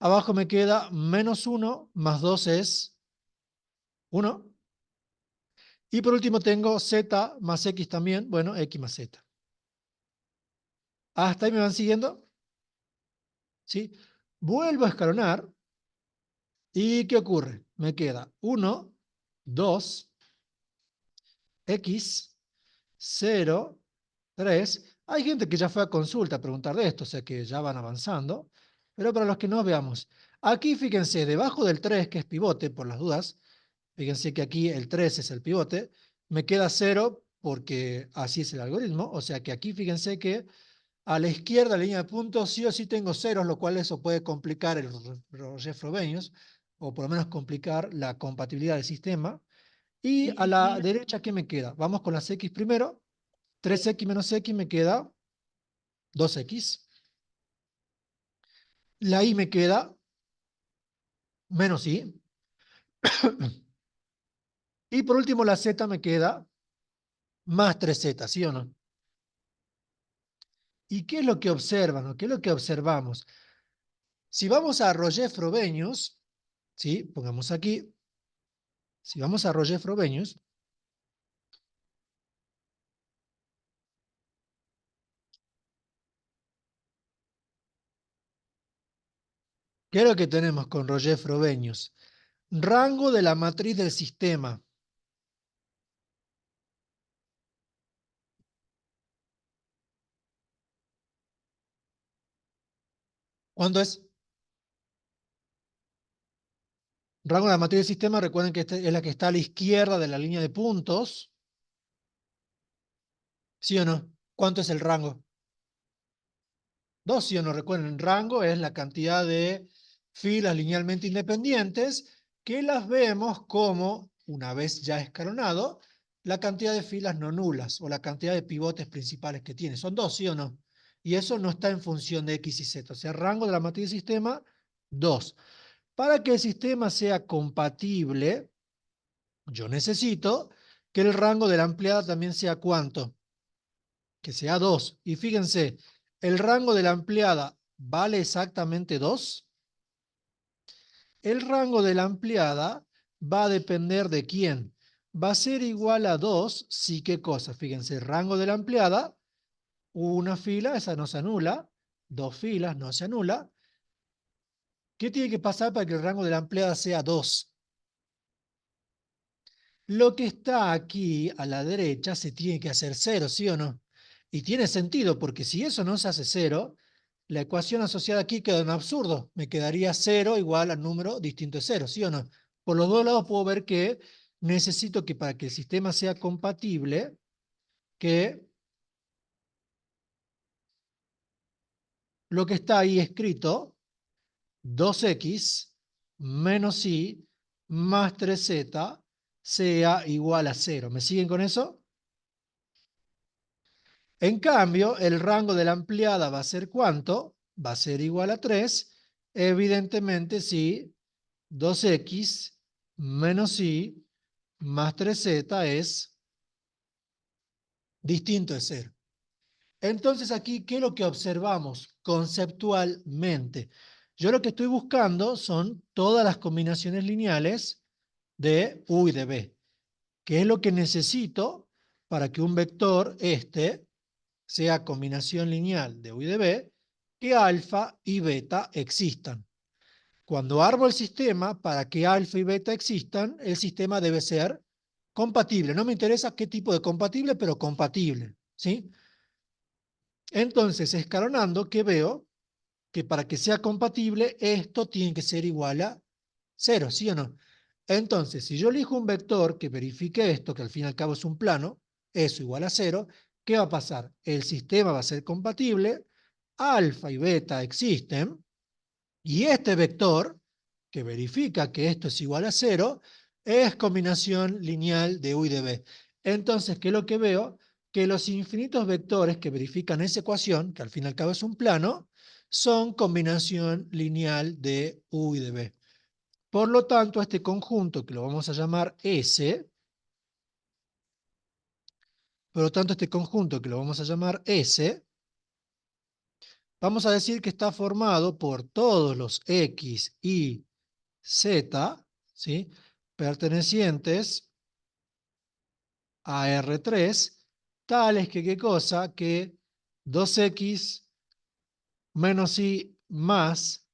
Speaker 1: Abajo me queda menos 1 más 2 es 1. Y por último tengo z más x también, bueno, x más z. ¿Hasta ahí me van siguiendo? ¿Sí? Vuelvo a escalonar. ¿Y qué ocurre? Me queda 1, 2, x, 0, 3. Hay gente que ya fue a consulta a preguntar de esto, o sea que ya van avanzando. Pero para los que no veamos, aquí fíjense, debajo del 3, que es pivote, por las dudas, fíjense que aquí el 3 es el pivote, me queda 0 porque así es el algoritmo, o sea que aquí fíjense que a la izquierda, la línea de puntos, sí o sí tengo ceros, lo cual eso puede complicar el Roger-Frobenius, o por lo menos complicar la compatibilidad del sistema. Y a la derecha, ¿qué me queda? Vamos con las x primero. 3x menos x me queda 2x. La y me queda menos y. Y por último, la z me queda más 3z, ¿sí o no? ¿Y qué es lo que observan o qué es lo que observamos? Si vamos a Roger-Frobenius, ¿sí? Pongamos aquí, si vamos a Roger-Frobenius, ¿qué es lo que tenemos con Roger-Frobenius? Rango de la matriz del sistema. ¿Cuánto es? Rango de la matriz del sistema, recuerden que esta es la que está a la izquierda de la línea de puntos. ¿Sí o no? ¿Cuánto es el rango? 2, ¿sí o no? Recuerden, rango es la cantidad de filas linealmente independientes que las vemos como, una vez ya escalonado, la cantidad de filas no nulas o la cantidad de pivotes principales que tiene. Son 2, ¿sí o no? Y eso no está en función de X y Z. O sea, rango de la matriz de sistema, 2. Para que el sistema sea compatible, yo necesito que el rango de la ampliada también sea ¿cuánto? Que sea 2. Y fíjense, el rango de la ampliada vale exactamente 2. El rango de la ampliada va a depender de quién. Va a ser igual a 2 si qué cosa. Fíjense, rango de la ampliada, una fila, esa no se anula. Dos filas, no se anula. ¿Qué tiene que pasar para que el rango de la ampliada sea 2? Lo que está aquí a la derecha se tiene que hacer 0, ¿sí o no? Y tiene sentido, porque si eso no se hace 0, la ecuación asociada aquí queda en absurdo. Me quedaría 0 igual al número distinto de 0, ¿sí o no? Por los dos lados puedo ver que necesito que para que el sistema sea compatible, que lo que está ahí escrito, 2x menos y más 3z, sea igual a 0. ¿Me siguen con eso? En cambio, el rango de la ampliada va a ser ¿cuánto? Va a ser igual a 3. Evidentemente, si 2x menos y más 3z es distinto de 0. Entonces aquí, ¿qué es lo que observamos conceptualmente? Yo lo que estoy buscando son todas las combinaciones lineales de U y de B. ¿Qué es lo que necesito para que un vector sea combinación lineal de U y de B, que alfa y beta existan? Cuando armo el sistema, para que alfa y beta existan, el sistema debe ser compatible. No me interesa qué tipo de compatible, pero compatible, ¿sí? Entonces, escalonando, ¿qué veo? Que para que sea compatible, esto tiene que ser igual a 0, ¿sí o no? Entonces, si yo elijo un vector que verifique esto, que al fin y al cabo es un plano, eso igual a 0, ¿qué va a pasar? El sistema va a ser compatible, alfa y beta existen, y este vector, que verifica que esto es igual a 0, es combinación lineal de U y de B. Entonces, ¿qué es lo que veo? Que los infinitos vectores que verifican esa ecuación, que al fin y al cabo es un plano, son combinación lineal de U y de B. Por lo tanto, este conjunto, que lo vamos a llamar S, por lo tanto, este conjunto, que lo vamos a llamar S, vamos a decir que está formado por todos los X, Y, Z, ¿sí? Pertenecientes a R3, tales que, ¿qué cosa? Que 2X menos Y más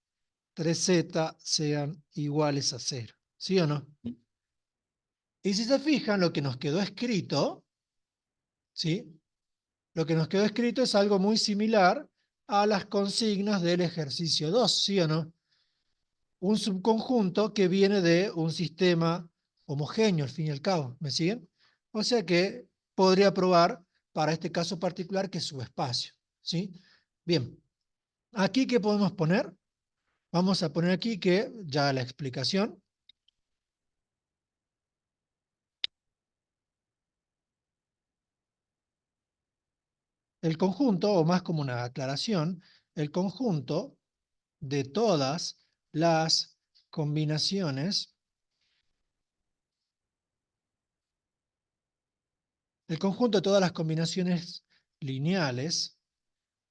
Speaker 1: 3Z sean iguales a 0. ¿Sí o no? Y si se fijan, lo que nos quedó escrito, ¿sí? Lo que nos quedó escrito es algo muy similar a las consignas del ejercicio 2, ¿sí o no? Un subconjunto que viene de un sistema homogéneo, al fin y al cabo. ¿Me siguen? O sea que podría probar para este caso particular que es subespacio. ¿Sí? Bien, aquí ¿qué podemos poner? Vamos a poner aquí que ya la explicación. El conjunto, o más como una aclaración, el conjunto de todas las combinaciones, el conjunto de todas las combinaciones lineales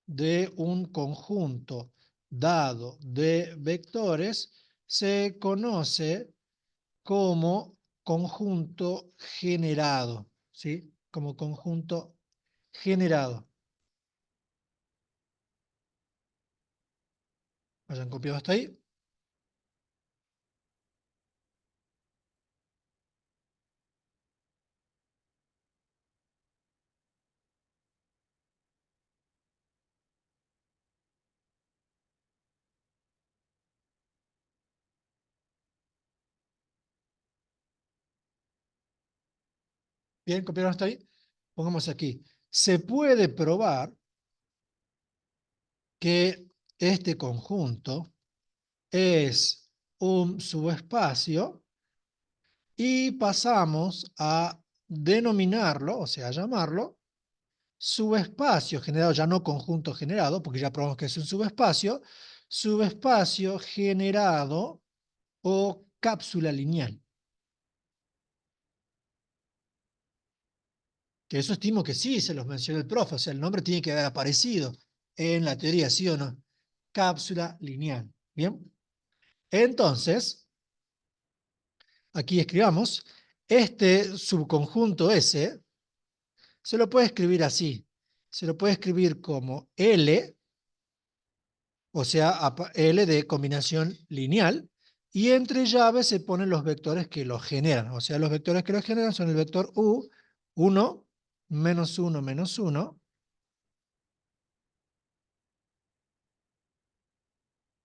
Speaker 1: de un conjunto dado de vectores se conoce como conjunto generado, ¿sí? Como conjunto generado. ¿Hayan copiado hasta ahí? Bien, copiaron hasta ahí. Pongamos aquí. se puede probar que este conjunto es un subespacio y pasamos a denominarlo, o sea, a llamarlo subespacio generado, ya no conjunto generado, porque ya probamos que es un subespacio generado o cápsula lineal. Que eso estimo que sí, se los mencionó el profe, o sea, el nombre tiene que haber aparecido en la teoría, ¿sí o no? Cápsula lineal. ¿Bien? Entonces, aquí escribamos, este subconjunto S se lo puede escribir así. Se lo puede escribir como L, o sea, L de combinación lineal, y entre llaves se ponen los vectores que lo generan. O sea, los vectores que lo generan son el vector U, 1, menos 1, menos 1,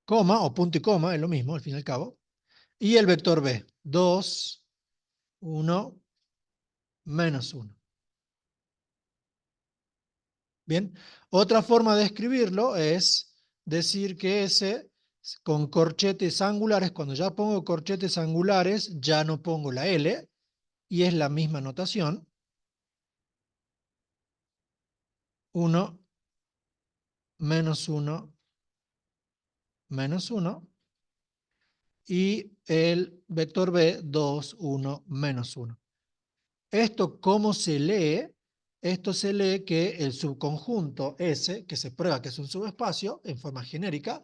Speaker 1: coma o punto y coma, es lo mismo al fin y al cabo, y el vector B, 2, 1, menos 1. Bien, otra forma de escribirlo es decir que S con corchetes angulares, cuando ya pongo corchetes angulares, ya no pongo la L, y es la misma notación, 1, menos 1, menos 1, y el vector B, 2, 1, menos 1. ¿Esto cómo se lee? Esto se lee que el subconjunto S, que se prueba que es un subespacio en forma genérica,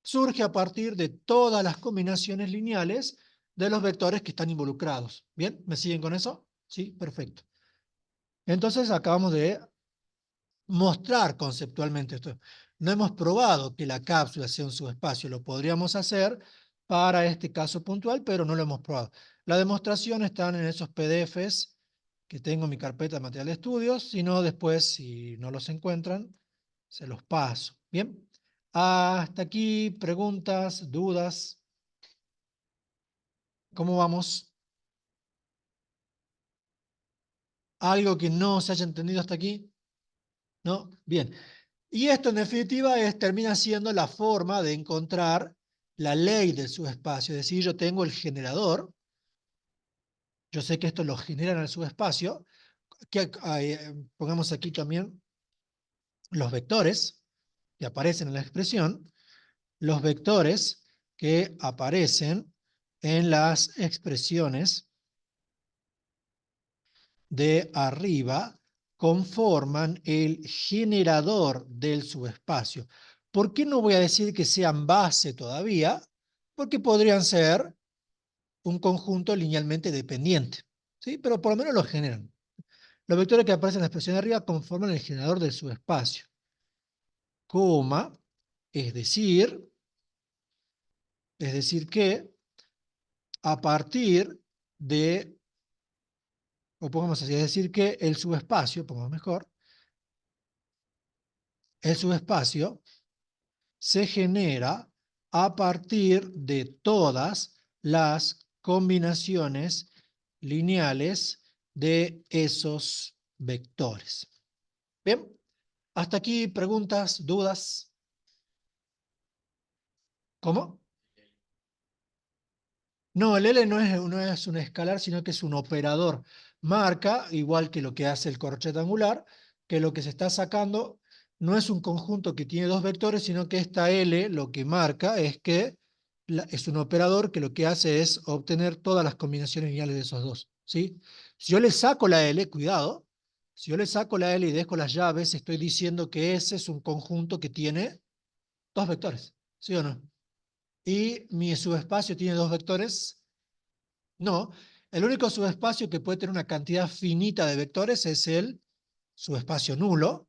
Speaker 1: surge a partir de todas las combinaciones lineales de los vectores que están involucrados. ¿Bien? ¿Me siguen con eso? Sí, perfecto. Entonces acabamos de mostrar conceptualmente esto. No hemos probado que la cápsula sea un subespacio, lo podríamos hacer para este caso puntual, pero no lo hemos probado. La demostración están en esos PDFs que tengo en mi carpeta de material de estudios, si no después, si no los encuentran, se los paso. Bien, hasta aquí preguntas, dudas. ¿Cómo vamos? ¿Algo que no se haya entendido hasta aquí? ¿No? Bien. Y esto en definitiva termina siendo la forma de encontrar la ley del subespacio. Es decir, yo tengo el generador, yo sé que esto lo genera en el subespacio, que, pongamos aquí también los vectores que aparecen en la expresión, los vectores que aparecen en las expresiones de arriba conforman el generador del subespacio. ¿Por qué no voy a decir que sean base todavía? Porque podrían ser un conjunto linealmente dependiente, ¿sí? Pero por lo menos lo generan. Los vectores que aparecen en la expresión de arriba conforman el generador del subespacio, coma, es decir que a partir de, o pongamos así, es decir que el subespacio, pongamos mejor, el subespacio se genera a partir de todas las combinaciones lineales de esos vectores. Bien, hasta aquí preguntas, dudas. ¿Cómo? No, el L no es un escalar, sino que es un operador. Marca, igual que lo que hace el corchete angular, que lo que se está sacando no es un conjunto que tiene dos vectores, sino que esta L lo que marca es que es un operador que lo que hace es obtener todas las combinaciones lineales de esos dos, ¿sí? Si yo le saco la L, cuidado, si yo le saco la L y dejo las llaves, estoy diciendo que ese es un conjunto que tiene dos vectores, ¿sí o no? Y mi subespacio tiene dos vectores. No, el único subespacio que puede tener una cantidad finita de vectores es el subespacio nulo,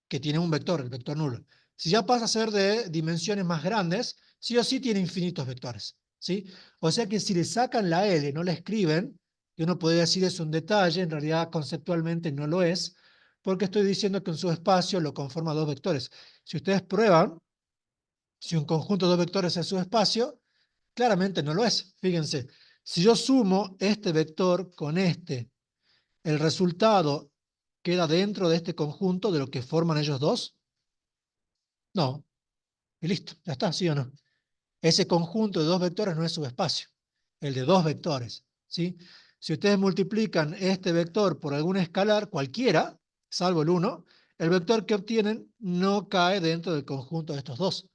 Speaker 1: que tiene un vector, el vector nulo. Si ya pasa a ser de dimensiones más grandes, sí o sí tiene infinitos vectores, ¿sí? O sea que si le sacan la L, no la escriben, y uno podría decir es un detalle, en realidad conceptualmente no lo es, porque estoy diciendo que un subespacio lo conforma dos vectores. Si ustedes prueban, si un conjunto de dos vectores es subespacio, claramente no lo es. Fíjense, si yo sumo este vector con este, el resultado queda dentro de este conjunto de lo que forman ellos dos? No. Y listo, ya está, ¿sí o no? Ese conjunto de dos vectores no es subespacio, el de dos vectores, ¿sí? Si ustedes multiplican este vector por algún escalar, cualquiera, salvo el 1, el vector que obtienen no cae dentro del conjunto de estos dos. O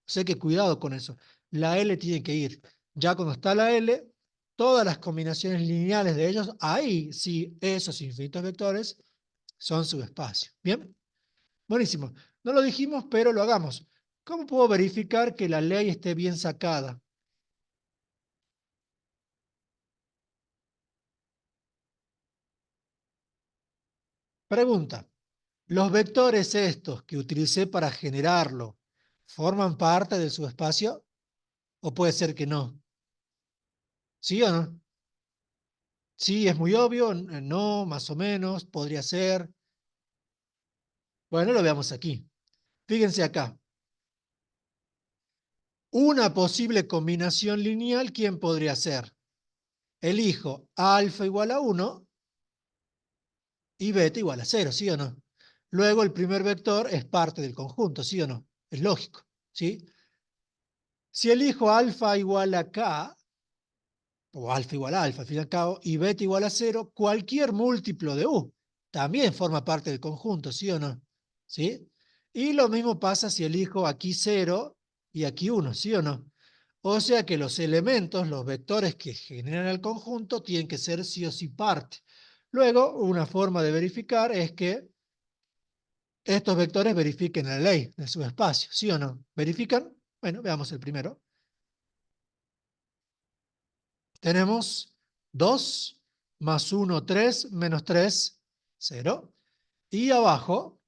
Speaker 1: sea que cuidado con eso. La L tiene que ir. Ya cuando está la L, todas las combinaciones lineales de ellos, ahí sí, esos infinitos vectores son subespacio. ¿Bien? Buenísimo. No lo dijimos, pero lo hagamos. ¿Cómo puedo verificar que la ley esté bien sacada? Pregunta. ¿Los vectores estos que utilicé para generarlo forman parte del subespacio? ¿O puede ser que no? ¿Sí o no? Sí, es muy obvio. No, más o menos. Podría ser. Bueno, lo veamos aquí. Fíjense acá. Una posible combinación lineal, ¿quién podría ser? Elijo alfa igual a 1 y beta igual a 0, ¿sí o no? Luego el primer vector es parte del conjunto, ¿sí o no? Es lógico, ¿sí? Si elijo alfa igual a k, o alfa igual a alfa, al fin y al cabo, y beta igual a 0, cualquier múltiplo de u también forma parte del conjunto, ¿sí o no? ¿Sí? Y lo mismo pasa si elijo aquí 0 y aquí 1, ¿sí o no? O sea que los elementos, los vectores que generan el conjunto, tienen que ser sí o sí parte. Luego, una forma de verificar es que estos vectores verifiquen la ley del subespacio, ¿sí o no? ¿Verifican? Bueno, veamos el primero. Tenemos 2 más 1, 3, menos 3, 0. Y abajo,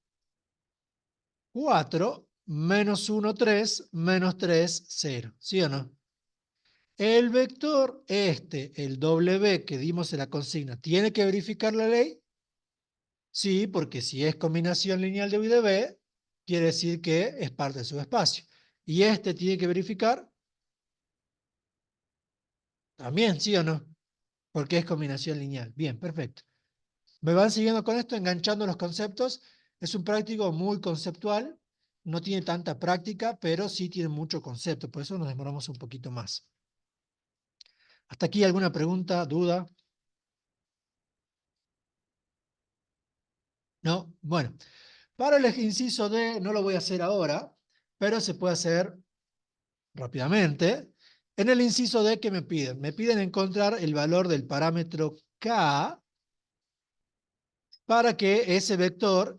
Speaker 1: 4 menos 1, 3, menos 3, 0. ¿Sí o no? El vector este, el W que dimos en la consigna, ¿tiene que verificar la ley? Sí, porque si es combinación lineal de U y de B, quiere decir que es parte del subespacio. Y este tiene que verificar también, ¿sí o no? Porque es combinación lineal. Bien, perfecto. ¿Me van siguiendo con esto, enganchando los conceptos? Es un práctico muy conceptual, no tiene tanta práctica, pero sí tiene mucho concepto, por eso nos demoramos un poquito más. ¿Hasta aquí alguna pregunta, duda? ¿No? Bueno, para el inciso D no lo voy a hacer ahora, pero se puede hacer rápidamente. En el inciso D, ¿qué me piden? Me piden encontrar el valor del parámetro K para que ese vector,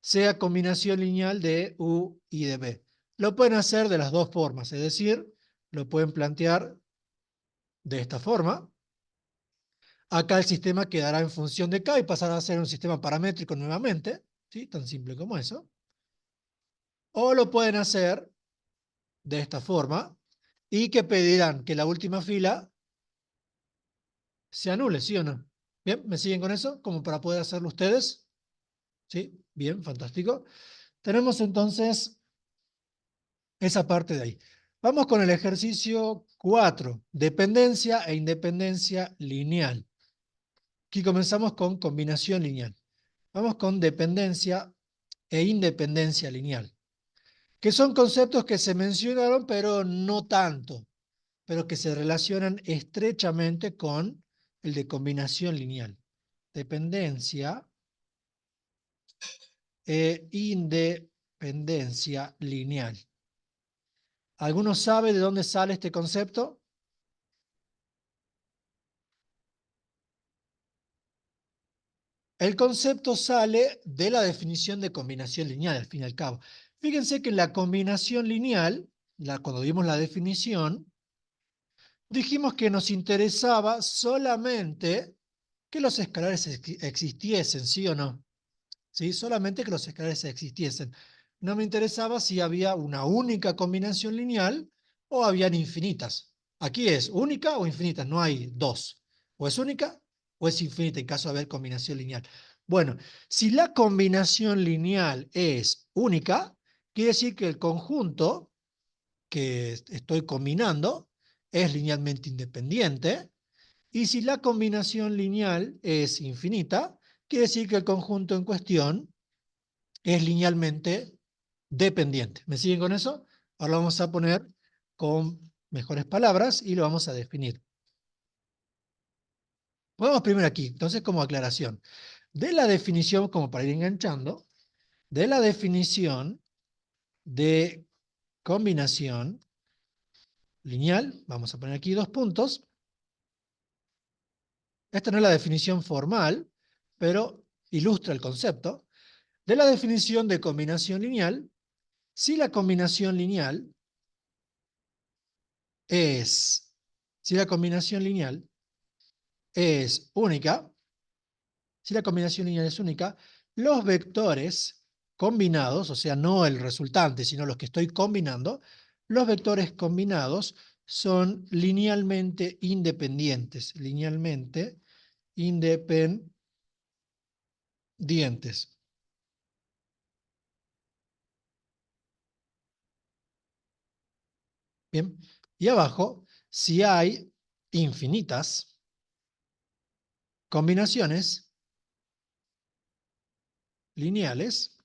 Speaker 1: sea combinación lineal de U y de B. Lo pueden hacer de las dos formas, es decir, lo pueden plantear de esta forma. Acá el sistema quedará en función de K y pasará a ser un sistema paramétrico nuevamente, ¿sí? Tan simple como eso. O lo pueden hacer de esta forma y que pedirán que la última fila se anule, ¿sí o no? Bien, ¿me siguen con eso? Como para poder hacerlo ustedes. ¿Sí? Bien, fantástico. Tenemos entonces esa parte de ahí. Vamos con el ejercicio 4, dependencia e independencia lineal. Aquí comenzamos con combinación lineal. Vamos con dependencia e independencia lineal, que son conceptos que se mencionaron, pero no tanto, pero que se relacionan estrechamente con el de combinación lineal. Dependencia e independencia lineal. ¿Alguno sabe de dónde sale este concepto? El concepto sale de la definición de combinación lineal, al fin y al cabo. Fíjense que en la combinación lineal, cuando vimos la definición, dijimos que nos interesaba solamente que los escalares existiesen, ¿sí o no? ¿Sí? Solamente que los escalares existiesen. No me interesaba si había una única combinación lineal o habían infinitas. Aquí es única o infinita, no hay dos. O es única o es infinita en caso de haber combinación lineal. Bueno, si la combinación lineal es única, quiere decir que el conjunto que estoy combinando es linealmente independiente. Y si la combinación lineal es infinita, quiere decir que el conjunto en cuestión es linealmente dependiente. ¿Me siguen con eso? Ahora lo vamos a poner con mejores palabras y lo vamos a definir. Vamos primero aquí, entonces como aclaración. De la definición, como para ir enganchando, de la definición de combinación lineal, vamos a poner aquí dos puntos. Esta no es la definición formal, pero ilustra el concepto. De la definición de combinación lineal, si la combinación lineal es, si la combinación lineal es única, si la combinación lineal es única, los vectores combinados, o sea, no el resultante, sino los que estoy combinando, los vectores combinados son linealmente independientes, linealmente independientes. Bien, y abajo, si hay infinitas combinaciones lineales,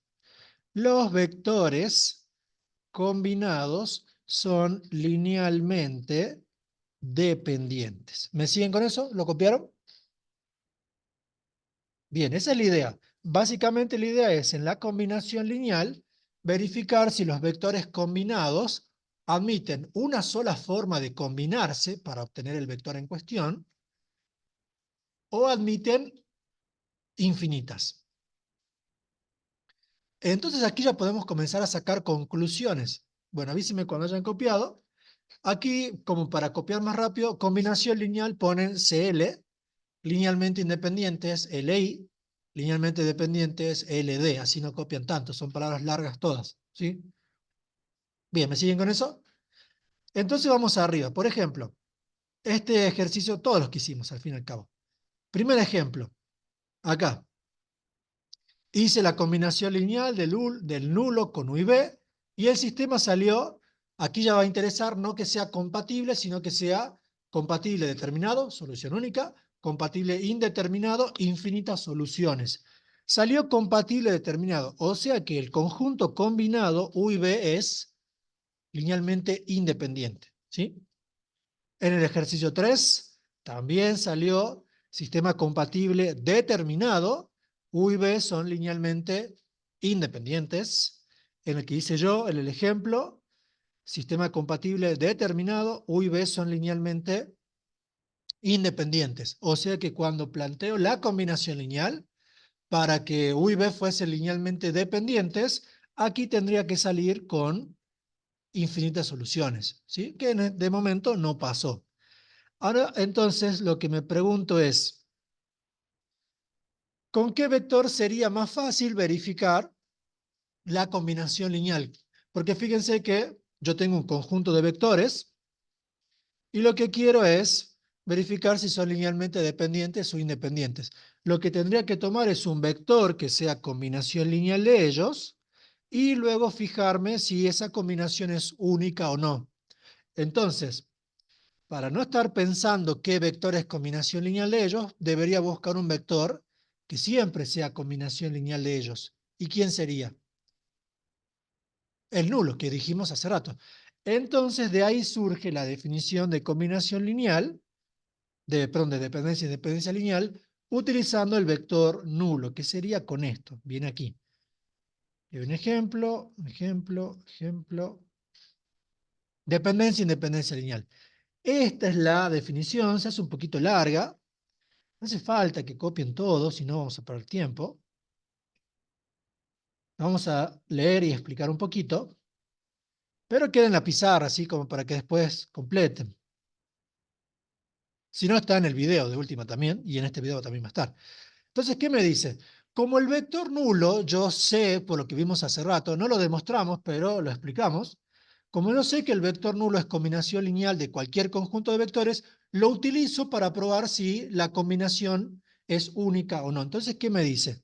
Speaker 1: los vectores combinados son linealmente dependientes. ¿Me siguen con eso? ¿Lo copiaron? Bien, esa es la idea. Básicamente la idea es, en la combinación lineal, verificar si los vectores combinados admiten una sola forma de combinarse para obtener el vector en cuestión o admiten infinitas. Entonces aquí ya podemos comenzar a sacar conclusiones. Bueno, avísenme cuando hayan copiado. Aquí, como para copiar más rápido, combinación lineal ponen CL, linealmente independientes, LI, linealmente dependientes, LD, así no copian tanto, son palabras largas todas, ¿sí? Bien, ¿me siguen con eso? Entonces vamos arriba. Por ejemplo, este ejercicio, todos los que hicimos al fin y al cabo. Primer ejemplo, acá. Hice la combinación lineal del nulo con U y B, y el sistema salió, aquí ya va a interesar no que sea compatible, sino que sea compatible determinado, solución única, compatible indeterminado, infinitas soluciones. Salió compatible determinado, o sea que el conjunto combinado U y B es linealmente independiente, ¿sí? En el ejercicio 3 también salió sistema compatible determinado. U y B son linealmente independientes. En el que hice yo, en el ejemplo, sistema compatible determinado, U y B son linealmente independientes. O sea que cuando planteo la combinación lineal, para que U y B fuesen linealmente dependientes, aquí tendría que salir con infinitas soluciones, ¿sí? Que de momento no pasó. Ahora, entonces, lo que me pregunto es, ¿con qué vector sería más fácil verificar la combinación lineal? Porque fíjense que yo tengo un conjunto de vectores y lo que quiero es verificar si son linealmente dependientes o independientes. Lo que tendría que tomar es un vector que sea combinación lineal de ellos y luego fijarme si esa combinación es única o no. Entonces, para no estar pensando qué vector es combinación lineal de ellos, debería buscar un vector que siempre sea combinación lineal de ellos. ¿Y quién sería? El nulo, que dijimos hace rato. Entonces, de ahí surge la definición de combinación lineal, perdón, de dependencia y dependencia lineal, utilizando el vector nulo, que sería con esto. Viene aquí. Y un ejemplo, ejemplo. Dependencia y independencia lineal. Esta es la definición, se hace un poquito larga. No hace falta que copien todo, si no vamos a perder tiempo. Vamos a leer y explicar un poquito, pero queda en la pizarra, así como para que después completen. Si no, está en el video de última también, y en este video también va a estar. Entonces, ¿qué me dice? Como el vector nulo, yo sé, por lo que vimos hace rato, no lo demostramos, pero lo explicamos. Como yo sé que el vector nulo es combinación lineal de cualquier conjunto de vectores, lo utilizo para probar si la combinación es única o no. Entonces, ¿qué me dice?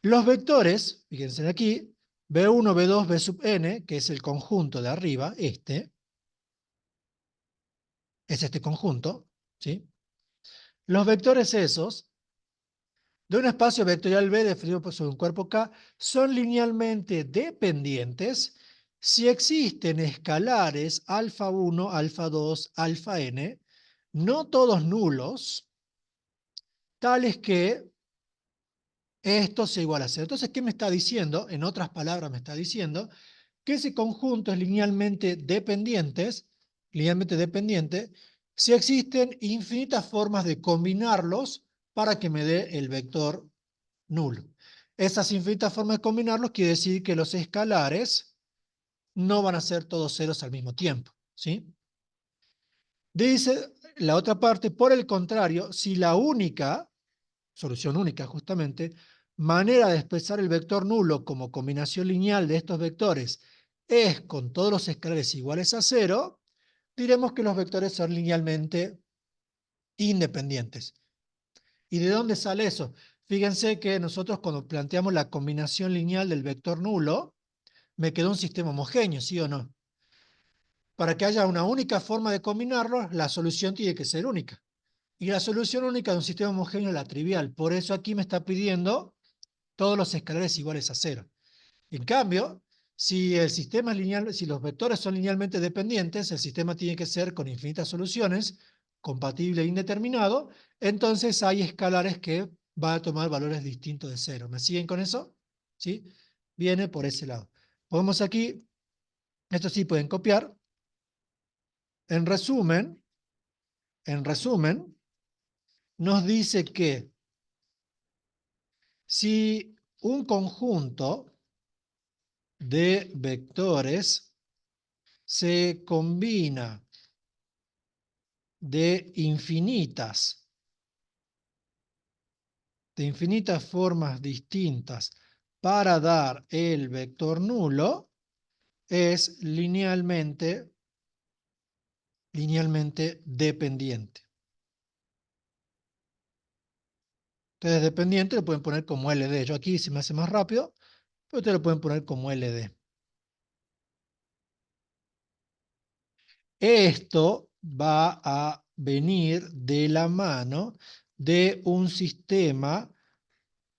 Speaker 1: Los vectores, fíjense aquí, B1, B2, B sub n, que es el conjunto de arriba, es este conjunto, ¿sí? Los vectores esos de un espacio vectorial B definido sobre un cuerpo K son linealmente dependientes si existen escalares alfa 1, alfa 2, alfa n, no todos nulos, tales que esto sea igual a cero. Entonces, ¿qué me está diciendo? En otras palabras, me está diciendo que ese conjunto es linealmente dependiente, si existen infinitas formas de combinarlos para que me dé el vector nulo. Esas infinitas formas de combinarlos quiere decir que los escalares no van a ser todos ceros al mismo tiempo, ¿sí? Dice la otra parte, por el contrario, si la única, solución única justamente, manera de expresar el vector nulo como combinación lineal de estos vectores es con todos los escalares iguales a cero, diremos que los vectores son linealmente independientes. ¿Y de dónde sale eso? Fíjense que nosotros cuando planteamos la combinación lineal del vector nulo, me quedó un sistema homogéneo, ¿sí o no? Para que haya una única forma de combinarlos, la solución tiene que ser única. Y la solución única de un sistema homogéneo es la trivial. Por eso aquí me está pidiendo todos los escalares iguales a cero. En cambio, si el sistema es lineal, si los vectores son linealmente dependientes, el sistema tiene que ser con infinitas soluciones, compatible e indeterminado, entonces hay escalares que van a tomar valores distintos de cero. ¿Me siguen con eso? ¿Sí? Viene por ese lado. Podemos aquí, esto sí pueden copiar. En resumen, nos dice que si un conjunto de vectores se combina de infinitas formas distintas para dar el vector nulo, es linealmente dependiente. Ustedes dependiente lo pueden poner como LD. Yo aquí se me hace más rápido, pero ustedes lo pueden poner como LD. Esto va a venir de la mano de un sistema,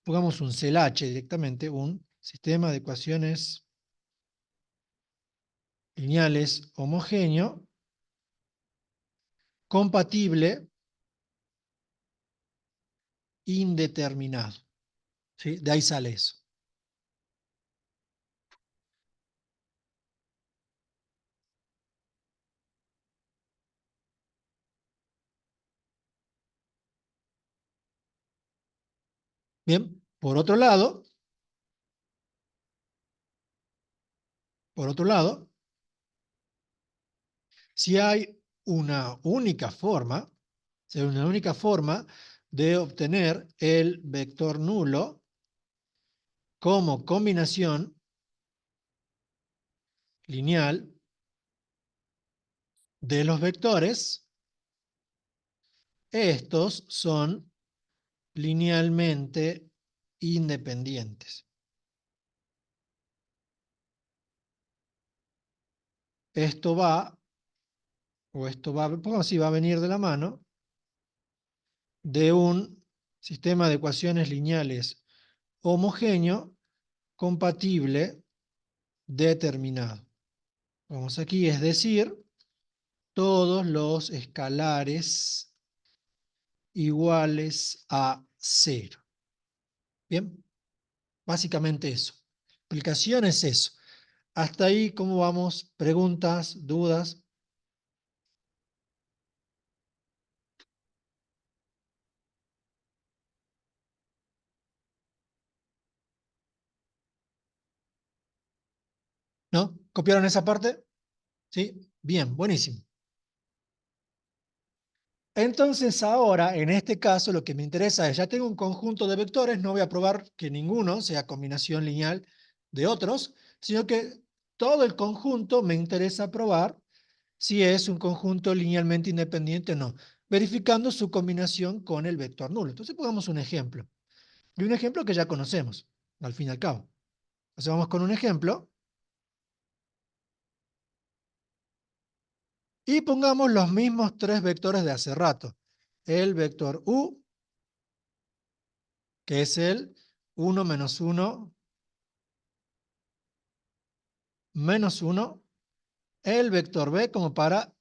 Speaker 1: pongamos un CELH directamente, un sistema de ecuaciones lineales homogéneo, compatible, indeterminado. ¿Sí? De ahí sale eso. Bien, por otro lado, si hay una única forma, de obtener el vector nulo como combinación lineal de los vectores, estos son linealmente independientes. Esto va, pongamos así, va a venir de la mano de un sistema de ecuaciones lineales homogéneo, compatible, determinado. Vamos aquí, es decir, todos los escalares iguales a cero. Bien, básicamente eso. Explicación es eso. Hasta ahí, ¿cómo vamos? ¿Preguntas, dudas? ¿No? ¿Copiaron esa parte? ¿Sí? Bien, buenísimo. Entonces ahora, en este caso, lo que me interesa es, ya tengo un conjunto de vectores, no voy a probar que ninguno sea combinación lineal de otros, sino que todo el conjunto me interesa probar si es un conjunto linealmente independiente o no, verificando su combinación con el vector nulo. Entonces pongamos un ejemplo, y un ejemplo que ya conocemos, al fin y al cabo. Entonces vamos con un ejemplo, y pongamos los mismos tres vectores de hace rato. El vector U, que es el 1 menos 1 menos 1, el vector B como para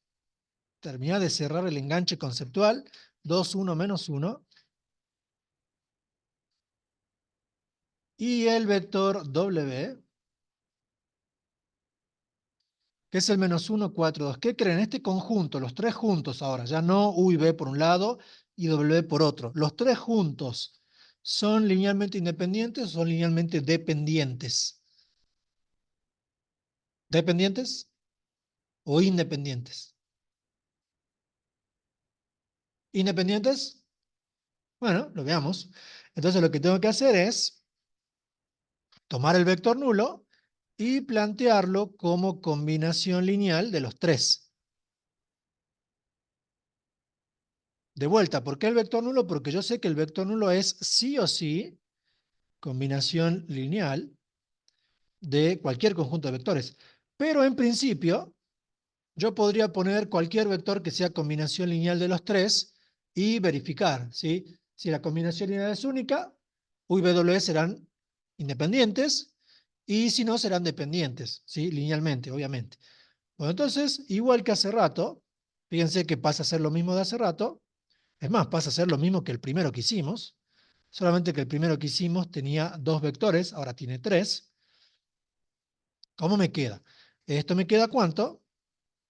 Speaker 1: terminar de cerrar el enganche conceptual, 2, 1, menos 1, y el vector W, que es el menos 1, 4, 2. ¿Qué creen? Este conjunto, los tres juntos ahora, ya no U y B por un lado y W por otro, los tres juntos, ¿son linealmente independientes o son linealmente dependientes? ¿Dependientes o independientes? ¿Independientes? Bueno, lo veamos. Entonces lo que tengo que hacer es tomar el vector nulo y plantearlo como combinación lineal de los tres. De vuelta, ¿por qué el vector nulo? Porque yo sé que el vector nulo es sí o sí combinación lineal de cualquier conjunto de vectores. Pero en principio, yo podría poner cualquier vector que sea combinación lineal de los tres y verificar, ¿sí? Si la combinación lineal es única, U y W serán independientes y si no, serán dependientes, ¿sí? Linealmente, obviamente. Bueno, entonces, igual que hace rato, fíjense que pasa a ser lo mismo de hace rato, es más, pasa a ser lo mismo que el primero que hicimos, solamente que el primero que hicimos tenía dos vectores, ahora tiene tres. ¿Cómo me queda? ¿Esto me queda cuánto?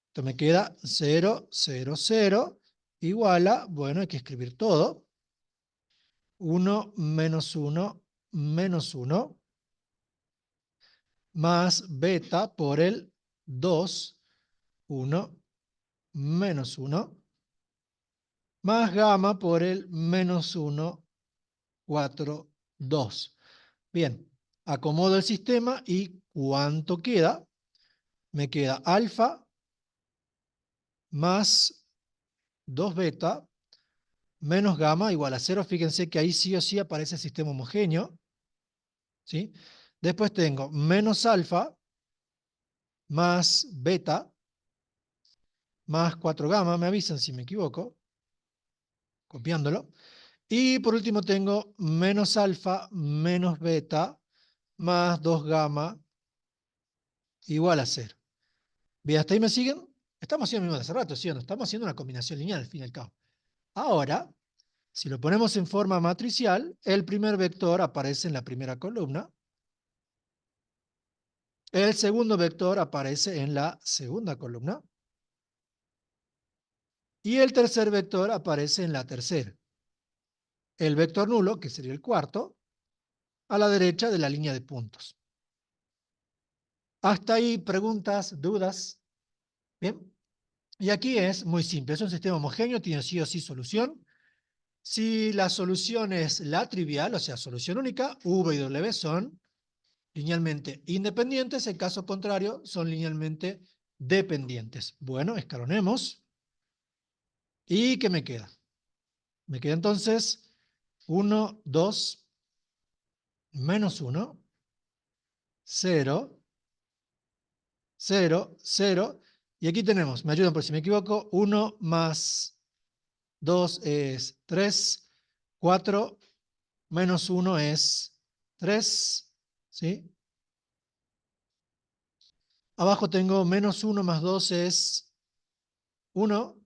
Speaker 1: Esto me queda 0, 0, 0, igual a, bueno, hay que escribir todo, 1 menos 1 menos 1, más beta por el 2, 1 menos 1, más gamma por el menos 1, 4, 2. Bien, acomodo el sistema y ¿cuánto queda? Me queda alfa más 2 beta menos gamma igual a 0. Fíjense que ahí sí o sí aparece el sistema homogéneo, ¿sí? Después tengo menos alfa más beta más 4 gamma. Me avisan si me equivoco, copiándolo. Y por último tengo menos alfa menos beta más 2 gamma igual a 0. Bien, ¿hasta ahí me siguen? Estamos haciendo lo mismo de hace rato, ¿sí o no? Estamos haciendo una combinación lineal, al fin y al cabo. Ahora, si lo ponemos en forma matricial, el primer vector aparece en la primera columna, el segundo vector aparece en la segunda columna y el tercer vector aparece en la tercera. El vector nulo, que sería el cuarto, a la derecha de la línea de puntos. Hasta ahí, preguntas, dudas. Bien. Y aquí es muy simple. Es un sistema homogéneo, tiene sí o sí solución. Si la solución es la trivial, o sea, solución única, V y W son linealmente independientes, en caso contrario, son linealmente dependientes. Bueno, escalonemos. ¿Y qué me queda? Me queda entonces 1, 2, menos 1, 0, 0, 0. Y aquí tenemos, me ayudan por si me equivoco, 1 más 2 es 3, 4, menos 1 es 3, ¿sí? Abajo tengo menos 1 más 2 es 1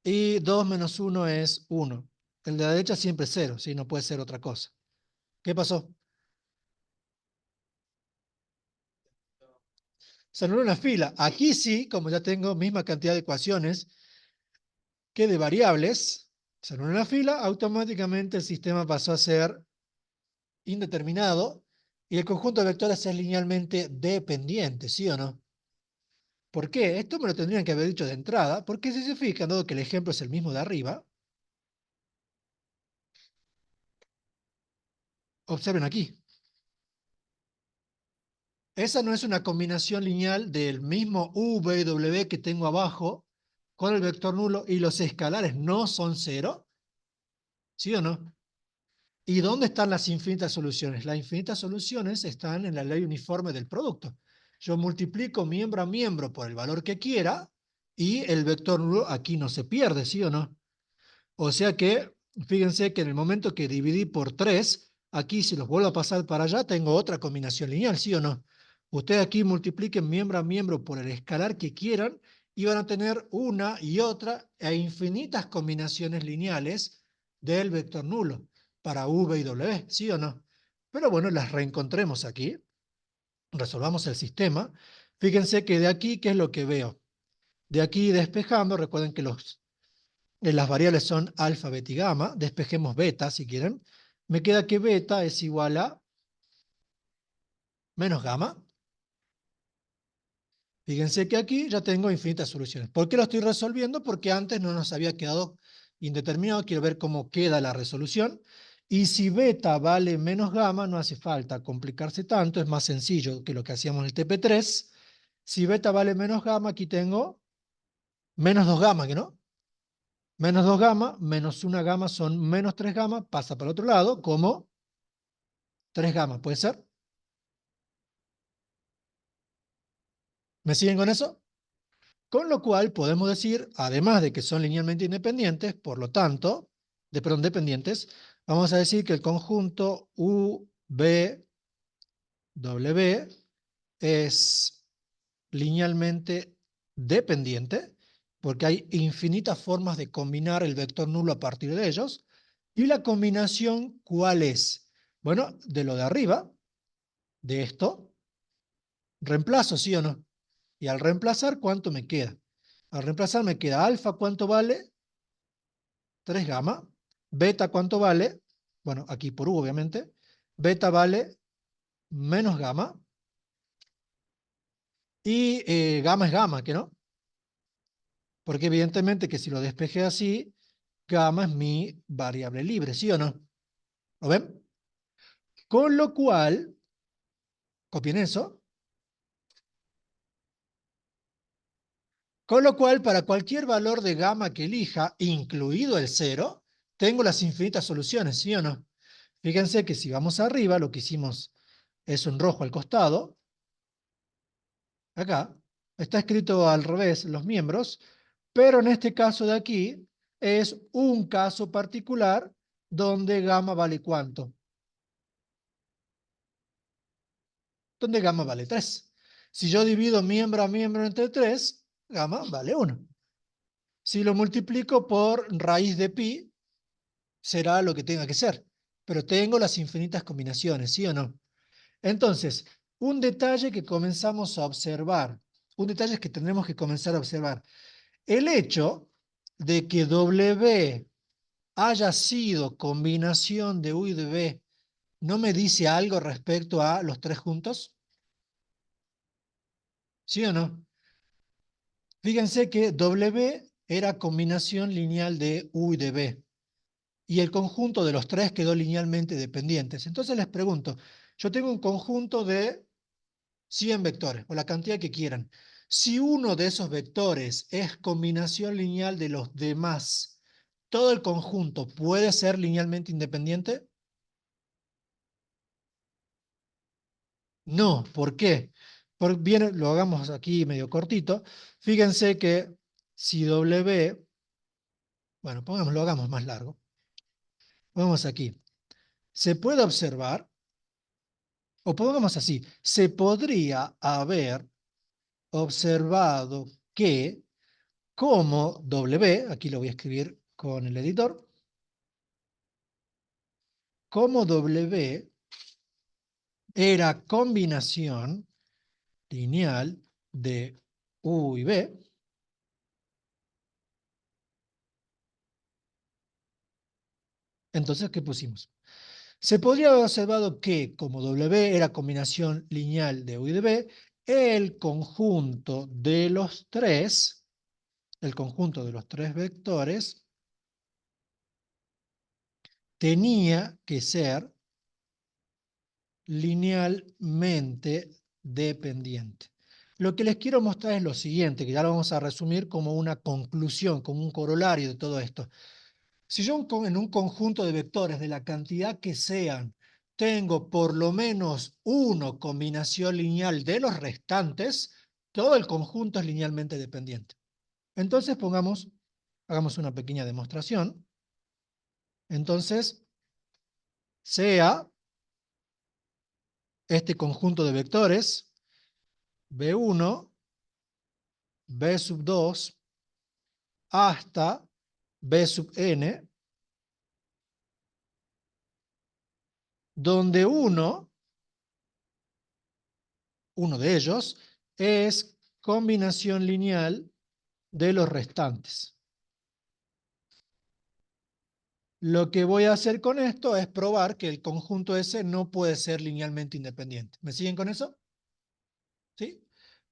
Speaker 1: y 2 menos 1 es 1. El de la derecha siempre es 0, ¿sí? No puede ser otra cosa. ¿Qué pasó? Se anuló una fila. Aquí sí, como ya tengo misma cantidad de ecuaciones que de variables, se anuló una fila, automáticamente el sistema pasó a ser indeterminado y el conjunto de vectores es linealmente dependiente, ¿sí o no? ¿Por qué? Esto me lo tendrían que haber dicho de entrada, porque si se fijan, dado que el ejemplo es el mismo de arriba, observen aquí. Esa no es una combinación lineal del mismo V y W que tengo abajo con el vector nulo y los escalares no son cero, ¿sí o no? ¿Y dónde están las infinitas soluciones? Las infinitas soluciones están en la ley uniforme del producto. Yo multiplico miembro a miembro por el valor que quiera y el vector nulo aquí no se pierde, ¿sí o no? O sea que, fíjense que en el momento que dividí por 3, aquí si los vuelvo a pasar para allá, tengo otra combinación lineal, ¿sí o no? Ustedes aquí multipliquen miembro a miembro por el escalar que quieran y van a tener una y otra e infinitas combinaciones lineales del vector nulo para v y w, ¿sí o no? Pero bueno, las reencontremos aquí, resolvamos el sistema. Fíjense que de aquí, ¿qué es lo que veo? De aquí despejando, recuerden que las variables son alfa, beta y gamma, despejemos beta si quieren. Me queda que beta es igual a menos gamma. Fíjense que aquí ya tengo infinitas soluciones. ¿Por qué lo estoy resolviendo? Porque antes no nos había quedado indeterminado. Quiero ver cómo queda la resolución. Y si beta vale menos gamma, no hace falta complicarse tanto. Es más sencillo que lo que hacíamos en el TP3. Si beta vale menos gamma, aquí tengo menos 2 gamma, ¿que no? Menos 2 gamma, menos 1 gamma son menos 3 gamma. Pasa para el otro lado como 3 gamma. ¿Puede ser? ¿Me siguen con eso? Con lo cual podemos decir, además de que son linealmente independientes, por lo tanto, perdón, dependientes, vamos a decir que el conjunto U, V, W es linealmente dependiente, porque hay infinitas formas de combinar el vector nulo a partir de ellos. ¿Y la combinación cuál es? Bueno, de lo de arriba, de esto, reemplazo, ¿sí o no? Y al reemplazar, ¿cuánto me queda? Al reemplazar me queda alfa, ¿cuánto vale? 3 gamma. Beta, ¿cuánto vale? Bueno, aquí por U, obviamente. Beta vale menos gamma. Y gamma es gamma, ¿que no? Porque evidentemente que si lo despejé así, gamma es mi variable libre, ¿sí o no? ¿Lo ven? Con lo cual, copien eso. Con lo cual, para cualquier valor de gamma que elija, incluido el 0, tengo las infinitas soluciones, ¿sí o no? Fíjense que si vamos arriba, lo que hicimos es un rojo al costado. Acá está escrito al revés los miembros, pero en este caso de aquí es un caso particular donde gamma vale ¿cuánto? Donde gamma vale 3. Si yo divido miembro a miembro entre 3, gamma vale 1. Si lo multiplico por raíz de pi, será lo que tenga que ser. Pero tengo las infinitas combinaciones, ¿sí o no? Entonces, un detalle que comenzamos a observar, un detalle que tendremos que comenzar a observar. El hecho de que W haya sido combinación de U y de V, ¿no me dice algo respecto a los tres juntos? ¿Sí o no? Fíjense que W era combinación lineal de U y de V, y el conjunto de los tres quedó linealmente dependientes. Entonces les pregunto, yo tengo un conjunto de 100 vectores, o la cantidad que quieran. Si uno de esos vectores es combinación lineal de los demás, ¿todo el conjunto puede ser linealmente independiente? No, ¿por qué? Bien, lo hagamos aquí medio cortito. Fíjense que si W, bueno, lo hagamos más largo. Vamos aquí. Se puede observar, o pongamos así, se podría haber observado que como W, aquí lo voy a escribir con el editor, como W era combinación lineal de U y V, entonces, ¿qué pusimos? Se podría haber observado que, como W era combinación lineal de U y de V, el conjunto de los tres vectores, tenía que ser linealmente dependiente. Lo que les quiero mostrar es lo siguiente, que ya lo vamos a resumir como una conclusión, como un corolario de todo esto. Si yo en un conjunto de vectores de la cantidad que sean, tengo por lo menos una combinación lineal de los restantes, todo el conjunto es linealmente dependiente. Entonces hagamos una pequeña demostración. Entonces, sea este conjunto de vectores, B1, B sub 2, hasta B sub n, donde uno de ellos, es combinación lineal de los restantes. Lo que voy a hacer con esto es probar que el conjunto S no puede ser linealmente independiente. ¿Me siguen con eso? ¿Sí?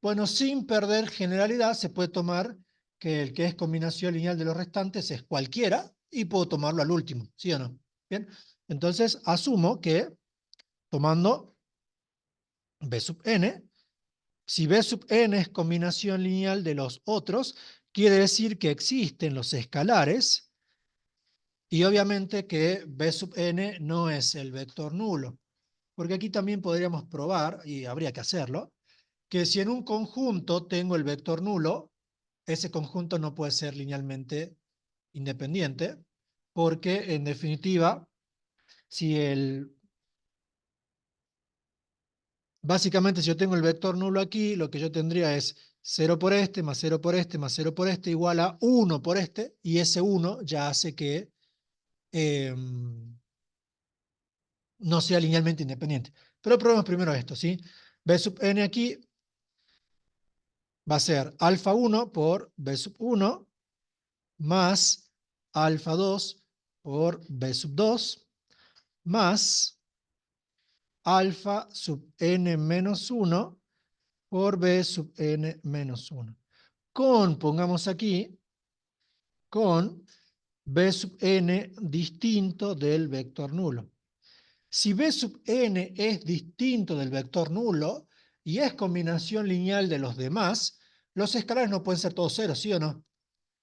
Speaker 1: Bueno, sin perder generalidad, se puede tomar que el que es combinación lineal de los restantes es cualquiera y puedo tomarlo al último, ¿sí o no? Bien, entonces asumo que tomando B sub n, si B sub n es combinación lineal de los otros, quiere decir que existen los escalares y obviamente que B sub n no es el vector nulo. Porque aquí también podríamos probar, y habría que hacerlo, que si en un conjunto tengo el vector nulo, ese conjunto no puede ser linealmente independiente, porque en definitiva, si básicamente si yo tengo el vector nulo aquí, lo que yo tendría es 0 por este, más 0 por este, más 0 por este, igual a 1 por este, y ese 1 ya hace que no sea linealmente independiente. Pero probemos primero esto, ¿sí? B sub n aquí va a ser alfa 1 por B sub 1 más alfa 2 por B sub 2 más alfa sub n menos 1 por B sub n menos 1. Pongamos aquí, con B sub n distinto del vector nulo. Si B sub n es distinto del vector nulo y es combinación lineal de los demás, los escalares no pueden ser todos ceros, ¿sí o no?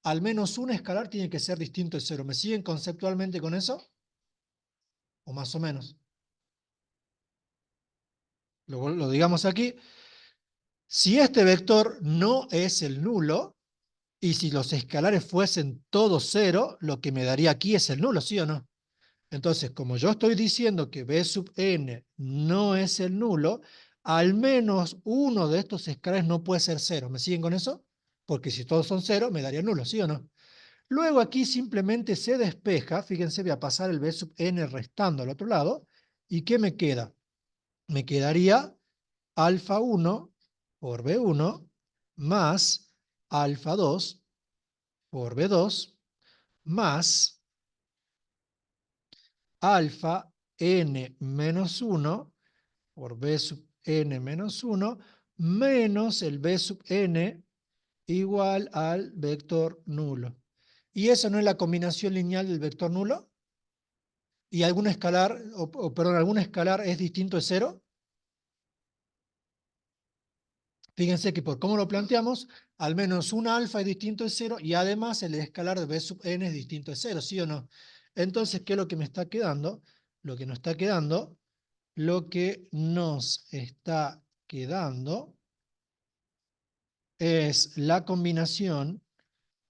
Speaker 1: Al menos un escalar tiene que ser distinto de cero. ¿Me siguen conceptualmente con eso? O más o menos. Lo digamos aquí. Si este vector no es el nulo, y si los escalares fuesen todos cero, lo que me daría aquí es el nulo, ¿sí o no? Entonces, como yo estoy diciendo que B sub n no es el nulo, al menos uno de estos escalares no puede ser cero. ¿Me siguen con eso? Porque si todos son cero, me daría nulo, ¿sí o no? Luego aquí simplemente se despeja, fíjense, voy a pasar el B sub n restando al otro lado, ¿y qué me queda? Me quedaría alfa 1 por B1 más alfa 2 por B2 más alfa n menos 1 por B sub n menos 1 menos el B sub n igual al vector nulo. ¿Y eso no es la combinación lineal del vector nulo? ¿Y algún escalar, perdón, algún escalar es distinto de cero? Fíjense que por cómo lo planteamos, al menos un alfa es distinto de cero y además el escalar de B sub n es distinto de cero, ¿sí o no? Entonces, ¿qué es lo que me está quedando? Lo que nos está quedando, lo que nos está quedando es la combinación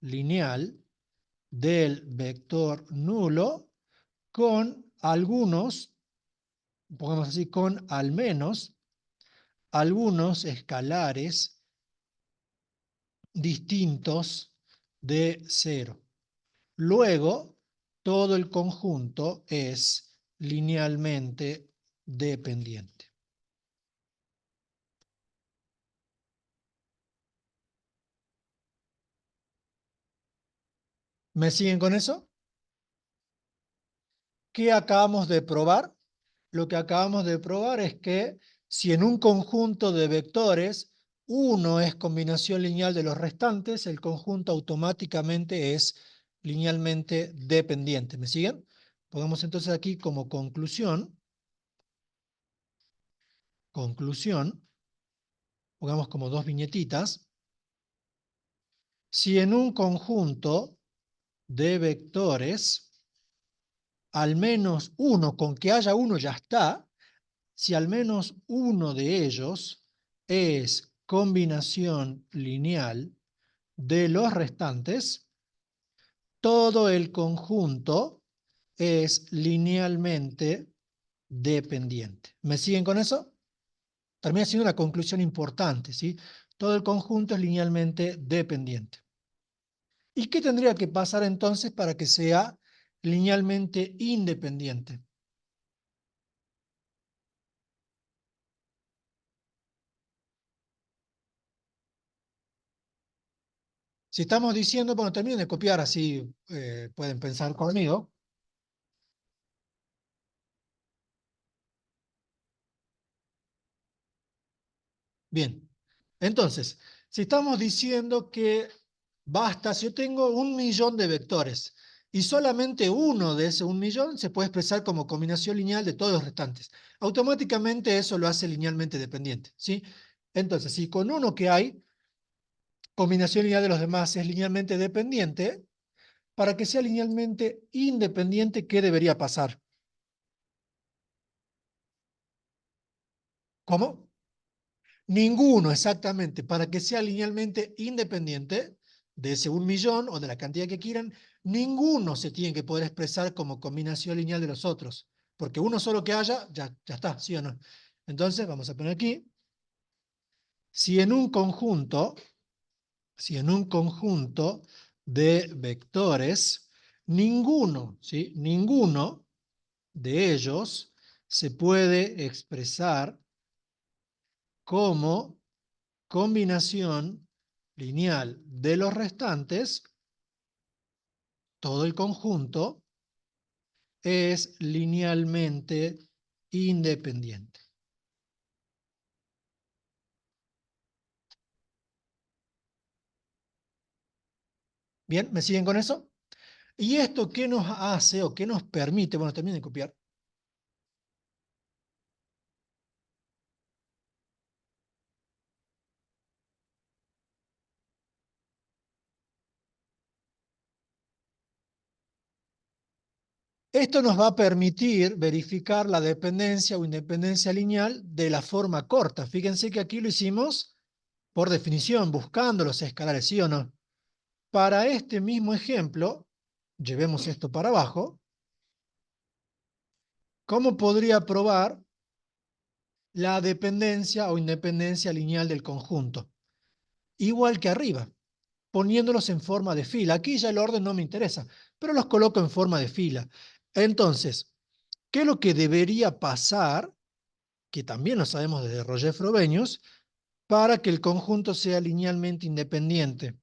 Speaker 1: lineal del vector nulo con algunos, pongamos así, con al menos algunos escalares distintos de cero. Luego, todo el conjunto es linealmente dependiente. ¿Me siguen con eso? ¿Qué acabamos de probar? Lo que acabamos de probar es que si en un conjunto de vectores uno es combinación lineal de los restantes, el conjunto automáticamente es linealmente dependiente. ¿Me siguen? Pongamos entonces aquí como conclusión, pongamos como dos viñetitas, si en un conjunto de vectores, al menos uno, con que haya uno ya está, si al menos uno de ellos es combinación lineal de los restantes, todo el conjunto es linealmente dependiente. ¿Me siguen con eso? termina siendo una conclusión importante, ¿sí? Todo el conjunto es linealmente dependiente. ¿Y qué tendría que pasar entonces para que sea linealmente independiente? Si estamos diciendo, bueno, terminen de copiar, así pueden pensar conmigo. Bien, entonces, si estamos diciendo que basta, si yo tengo 1.000.000 de vectores y solamente uno de ese 1.000.000 se puede expresar como combinación lineal de todos los restantes, automáticamente eso lo hace linealmente dependiente, ¿sí? Entonces, si con uno que hay, combinación lineal de los demás es linealmente dependiente, para que sea linealmente independiente, ¿qué debería pasar? ¿Cómo? Ninguno, exactamente. Para que sea linealmente independiente de ese 1.000.000 o de la cantidad que quieran, ninguno se tiene que poder expresar como combinación lineal de los otros. Porque uno solo que haya, ya está, ¿sí o no? Entonces, vamos a poner aquí, si en un conjunto, si en un conjunto de vectores, ninguno, ¿sí? Ninguno de ellos se puede expresar como combinación lineal de los restantes, todo el conjunto es linealmente independiente. ¿Bien? ¿Me siguen con eso? ¿Y esto qué nos hace o qué nos permite? Bueno, terminen de copiar. Esto nos va a permitir verificar la dependencia o independencia lineal de la forma corta. Fíjense que aquí lo hicimos por definición, buscando los escalares, ¿sí o no? Para este mismo ejemplo, llevemos esto para abajo. ¿Cómo podría probar la dependencia o independencia lineal del conjunto? Igual que arriba, poniéndolos en forma de fila. Aquí ya el orden no me interesa, pero los coloco en forma de fila. Entonces, ¿qué es lo que debería pasar? Que también lo sabemos desde Roger Frobenius, para que el conjunto sea linealmente independiente.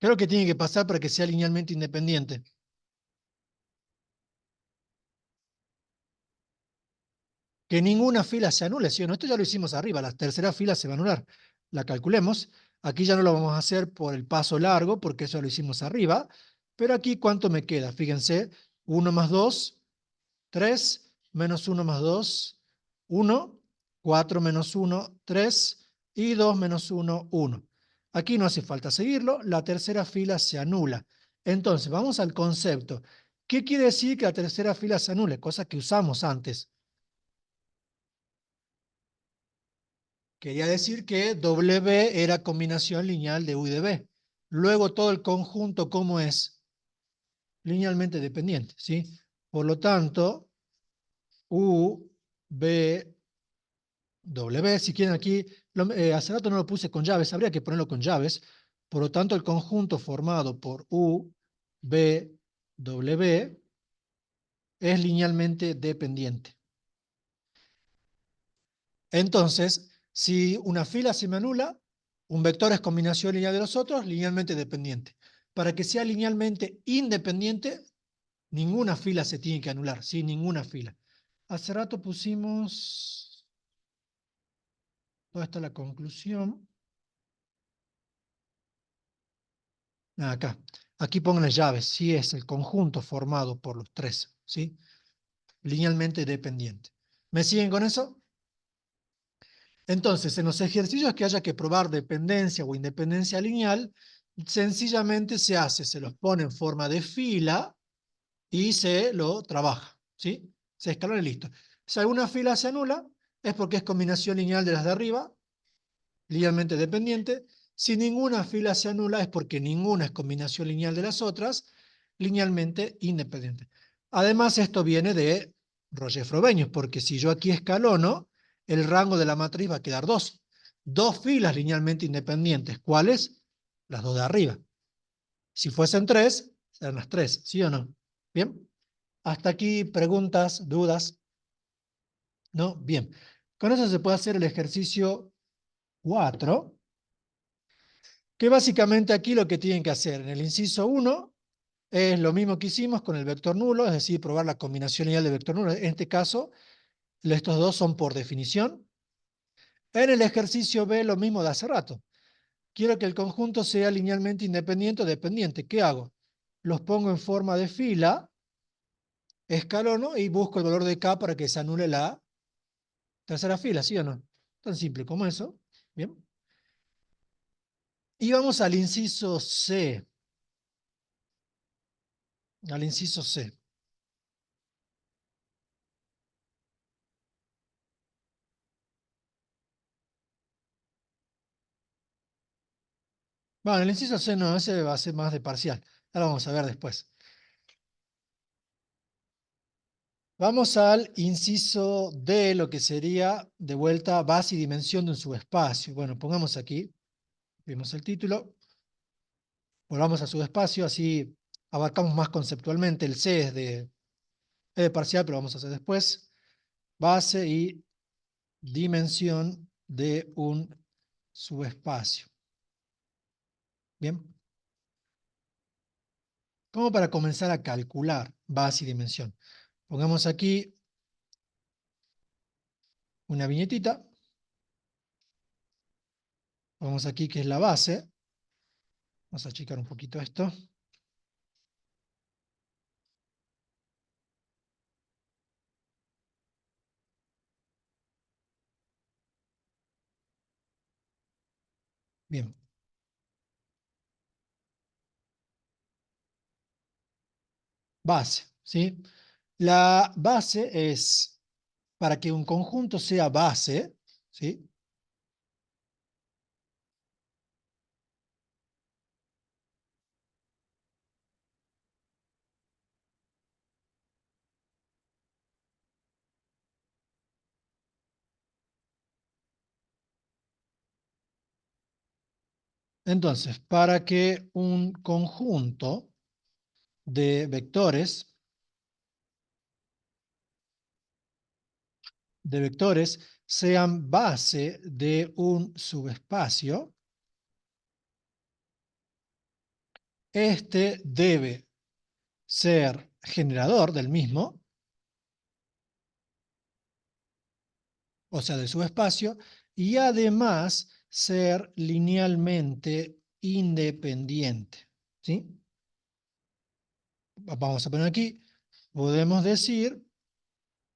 Speaker 1: ¿Qué es lo que tiene que pasar para que sea linealmente independiente? Que ninguna fila se anule, ¿sí o no? Esto ya lo hicimos arriba, la tercera fila se va a anular. La calculemos. Aquí ya no lo vamos a hacer por el paso largo, porque eso lo hicimos arriba. Pero aquí, ¿cuánto me queda? Fíjense, 1 más 2, 3, menos 1 más 2, 1, 4 menos 1, 3, y 2 menos 1, 1. Aquí no hace falta seguirlo, la tercera fila se anula. Entonces, vamos al concepto. ¿Qué quiere decir que la tercera fila se anule? Cosa que usamos antes. Quería decir que W era combinación lineal de U y de B. Luego todo el conjunto, ¿cómo es? Linealmente dependiente, ¿sí? Por lo tanto, U, B, W, si quieren aquí, hace rato no lo puse con llaves, habría que ponerlo con llaves. Por lo tanto, el conjunto formado por U, B, W es linealmente dependiente. Entonces, si una fila se me anula, un vector es combinación lineal de los otros, linealmente dependiente. Para que sea linealmente independiente, ninguna fila se tiene que anular, ¿sí? Ninguna fila. Hace rato pusimos, ¿dónde está la conclusión? Acá. Aquí pongan llaves, si es el conjunto formado por los tres, ¿sí? Linealmente dependiente. ¿Me siguen con eso? Entonces, en los ejercicios que haya que probar dependencia o independencia lineal, sencillamente se hace, se los pone en forma de fila y se lo trabaja, ¿sí? Se escalona y listo. Si alguna fila se anula, es porque es combinación lineal de las de arriba, linealmente dependiente. Si ninguna fila se anula, es porque ninguna es combinación lineal de las otras, linealmente independiente. Además, esto viene de Roger Frobenius, porque si yo aquí escalono, el rango de la matriz va a quedar 2. Dos filas linealmente independientes. ¿Cuáles? Las dos de arriba. Si fuesen 3, serán las 3, ¿sí o no? ¿Bien? Hasta aquí, preguntas, dudas, ¿no? Bien. Con eso se puede hacer el ejercicio 4, que básicamente aquí lo que tienen que hacer en el inciso 1 es lo mismo que hicimos con el vector nulo, es decir, probar la combinación lineal de vector nulo. En este caso, estos dos son por definición. En el ejercicio B, lo mismo de hace rato. Quiero que el conjunto sea linealmente independiente o dependiente. ¿Qué hago? Los pongo en forma de fila, escalono y busco el valor de K para que se anule la tercera fila, ¿sí o no? Tan simple como eso. Bien. Y vamos al inciso C. Al inciso C. Bueno, el inciso C no, ese va a ser más de parcial. Ahora vamos a ver después. Vamos al inciso D, lo que sería de vuelta base y dimensión de un subespacio. Bueno, pongamos aquí, vimos el título, volvamos a subespacio, así abarcamos más conceptualmente. El C es de parcial, pero vamos a hacer después. Base y dimensión de un subespacio. Bien. Como para comenzar a calcular base y dimensión. Pongamos aquí una viñetita. Pongamos aquí que es la base. Vamos a achicar un poquito esto. Bien. Base, ¿sí? La base es, para que un conjunto sea base, ¿sí? Entonces, para que un conjunto de vectores sean base de un subespacio, este debe ser generador del mismo, o sea, del subespacio, y además ser linealmente independiente, ¿sí? Vamos a poner aquí, podemos decir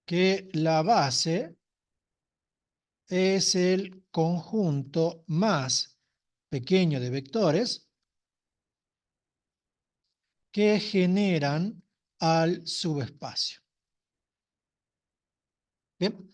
Speaker 1: que la base es el conjunto más pequeño de vectores que generan al subespacio. ¿Bien?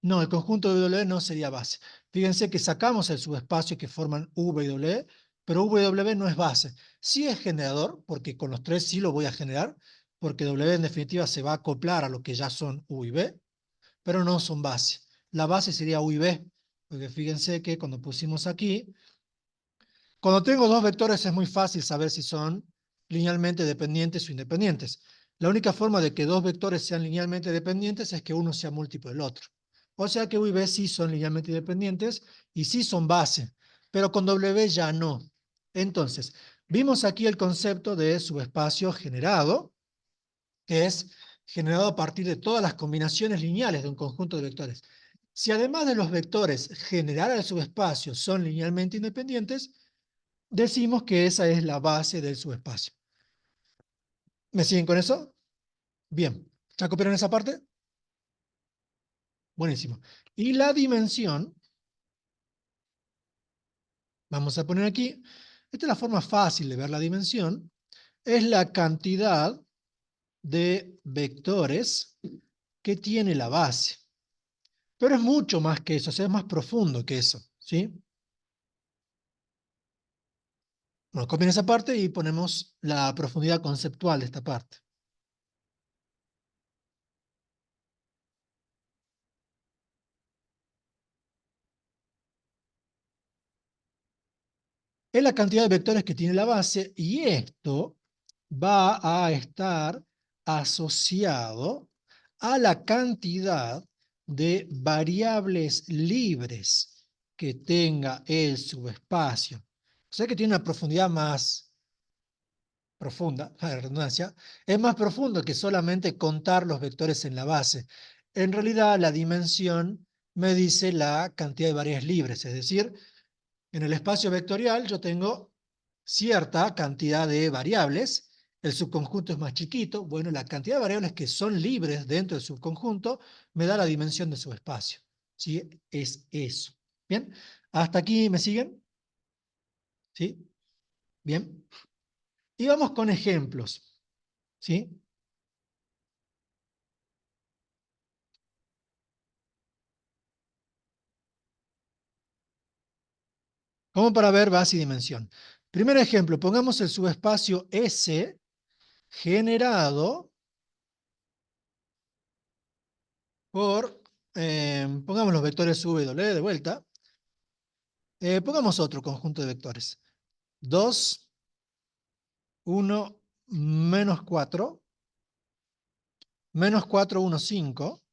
Speaker 1: No, el conjunto de W no sería base. Fíjense que sacamos el subespacio que forman V y W, pero V y W no es base. Sí es generador, porque con los tres sí lo voy a generar, porque W en definitiva se va a acoplar a lo que ya son U y B, pero no son base. La base sería U y B, porque fíjense que cuando pusimos aquí, cuando tengo dos vectores es muy fácil saber si son linealmente dependientes o independientes. La única forma de que dos vectores sean linealmente dependientes es que uno sea múltiplo del otro. O sea que U y B sí son linealmente independientes y sí son base, pero con W ya no. Entonces, vimos aquí el concepto de subespacio generado, que es generado a partir de todas las combinaciones lineales de un conjunto de vectores. Si además de los vectores generar el subespacio son linealmente independientes, decimos que esa es la base del subespacio. ¿Me siguen con eso? Bien. ¿Ya copiaron esa parte? Buenísimo. Y la dimensión, vamos a poner aquí, esta es la forma fácil de ver la dimensión, es la cantidad de vectores que tiene la base. Pero es mucho más que eso, o sea, es más profundo que eso, ¿sí? Bueno, copien esa parte y ponemos la profundidad conceptual de esta parte. Es la cantidad de vectores que tiene la base y esto va a estar asociado a la cantidad de variables libres que tenga el subespacio. O sea que tiene una profundidad más profunda, la redundancia, es más profundo que solamente contar los vectores en la base. En realidad, la dimensión me dice la cantidad de variables libres, es decir, en el espacio vectorial yo tengo cierta cantidad de variables, el subconjunto es más chiquito, bueno, la cantidad de variables que son libres dentro del subconjunto me da la dimensión de subespacio. ¿Sí? Es eso. ¿Bien? ¿Hasta aquí me siguen? ¿Sí? ¿Bien? Y vamos con ejemplos. ¿Sí? Como para ver base y dimensión. Primer ejemplo, pongamos el subespacio S generado por, pongamos los vectores W de vuelta, pongamos otro conjunto de vectores. 2, 1, menos 4, menos 4, 1, 5,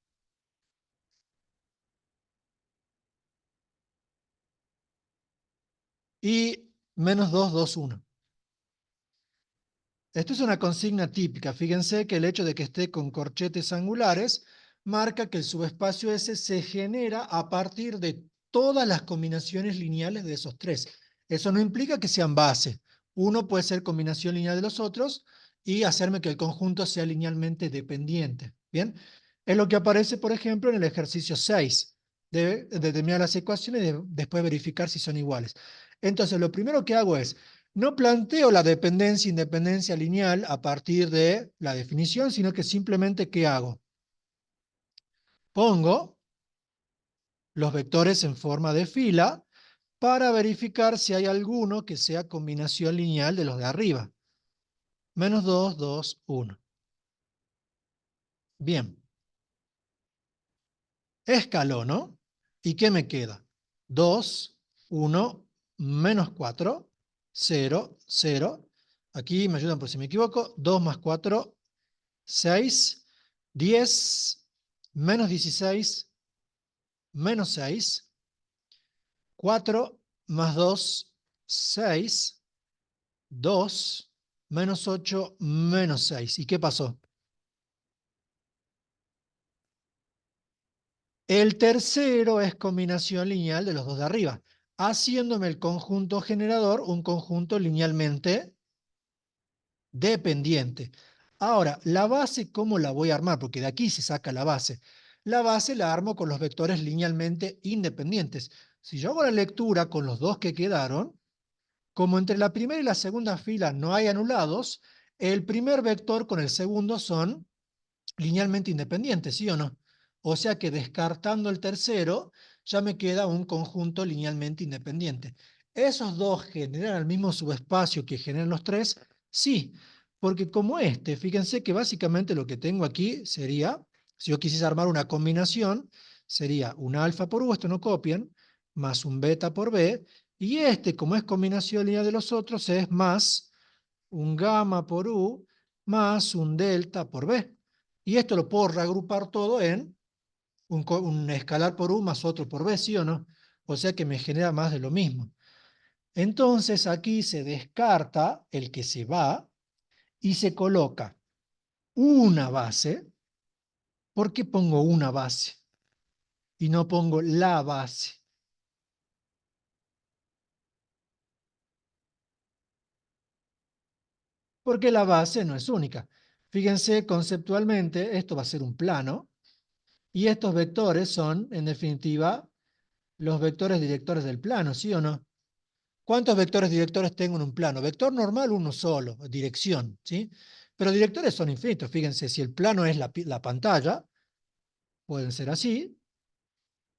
Speaker 1: y menos 2, 2, 1. Esto es una consigna típica. Fíjense que el hecho de que esté con corchetes angulares marca que el subespacio S se genera a partir de todas las combinaciones lineales de esos tres. Eso no implica que sean base. Uno puede ser combinación lineal de los otros y hacerme que el conjunto sea linealmente dependiente. ¿Bien? Es lo que aparece, por ejemplo, en el ejercicio 6. De determinar las ecuaciones y después verificar si son iguales. Entonces, lo primero que hago es no planteo la dependencia-independencia lineal a partir de la definición, sino que simplemente, ¿qué hago? Pongo los vectores en forma de fila para verificar si hay alguno que sea combinación lineal de los de arriba. Menos 2, 2, 1. Bien. Escalono. ¿Y qué me queda? 2, 1, menos 4, 0, 0. Aquí me ayudan por si me equivoco. 2 más 4, 6, 10, menos 16, menos 6, 4 más 2, 6, 2, menos 8, menos 6. ¿Y qué pasó? El tercero es combinación lineal de los dos de arriba, haciéndome el conjunto generador un conjunto linealmente dependiente. Ahora, la base, ¿cómo la voy a armar? Porque de aquí se saca la base. La base la armo con los vectores linealmente independientes. Si yo hago la lectura con los dos que quedaron, como entre la primera y la segunda fila no hay anulados, el primer vector con el segundo son linealmente independientes, ¿sí o no? O sea que descartando el tercero, ya me queda un conjunto linealmente independiente. ¿Esos dos generan el mismo subespacio que generan los tres? Sí, porque como este, fíjense que básicamente lo que tengo aquí sería, si yo quisiese armar una combinación, sería un alfa por U, esto no copian, más un beta por B, y este, como es combinación lineal de los otros, es más un gamma por U más un delta por B. Y esto lo puedo reagrupar todo en un escalar por U más otro por B, ¿sí o no? O sea que me genera más de lo mismo. Entonces aquí se descarta el que se va y se coloca una base. ¿Por qué pongo una base y no pongo la base? Porque la base no es única. Fíjense, conceptualmente, esto va a ser un plano y estos vectores son, en definitiva, los vectores directores del plano, ¿sí o no? ¿Cuántos vectores directores tengo en un plano? Vector normal, uno solo, dirección, ¿sí? Pero directores son infinitos. Fíjense, si el plano es la pantalla, pueden ser así,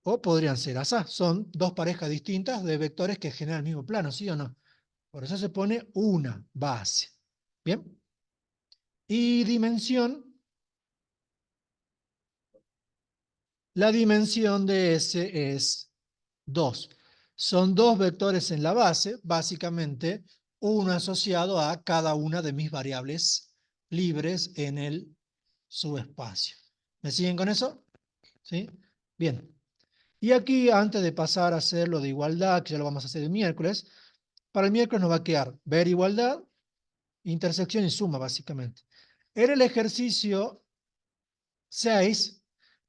Speaker 1: o podrían ser así. Son dos parejas distintas de vectores que generan el mismo plano, ¿sí o no? Por eso se pone una base. ¿Bien? Y dimensión. La dimensión de S es 2. Son dos vectores en la base, básicamente uno asociado a cada una de mis variables libres en el subespacio. ¿Me siguen con eso? ¿Sí? Bien. Y aquí, antes de pasar a hacer lo de igualdad, que ya lo vamos a hacer el miércoles, para el miércoles nos va a quedar ver igualdad, intersección y suma, básicamente. En el ejercicio 6,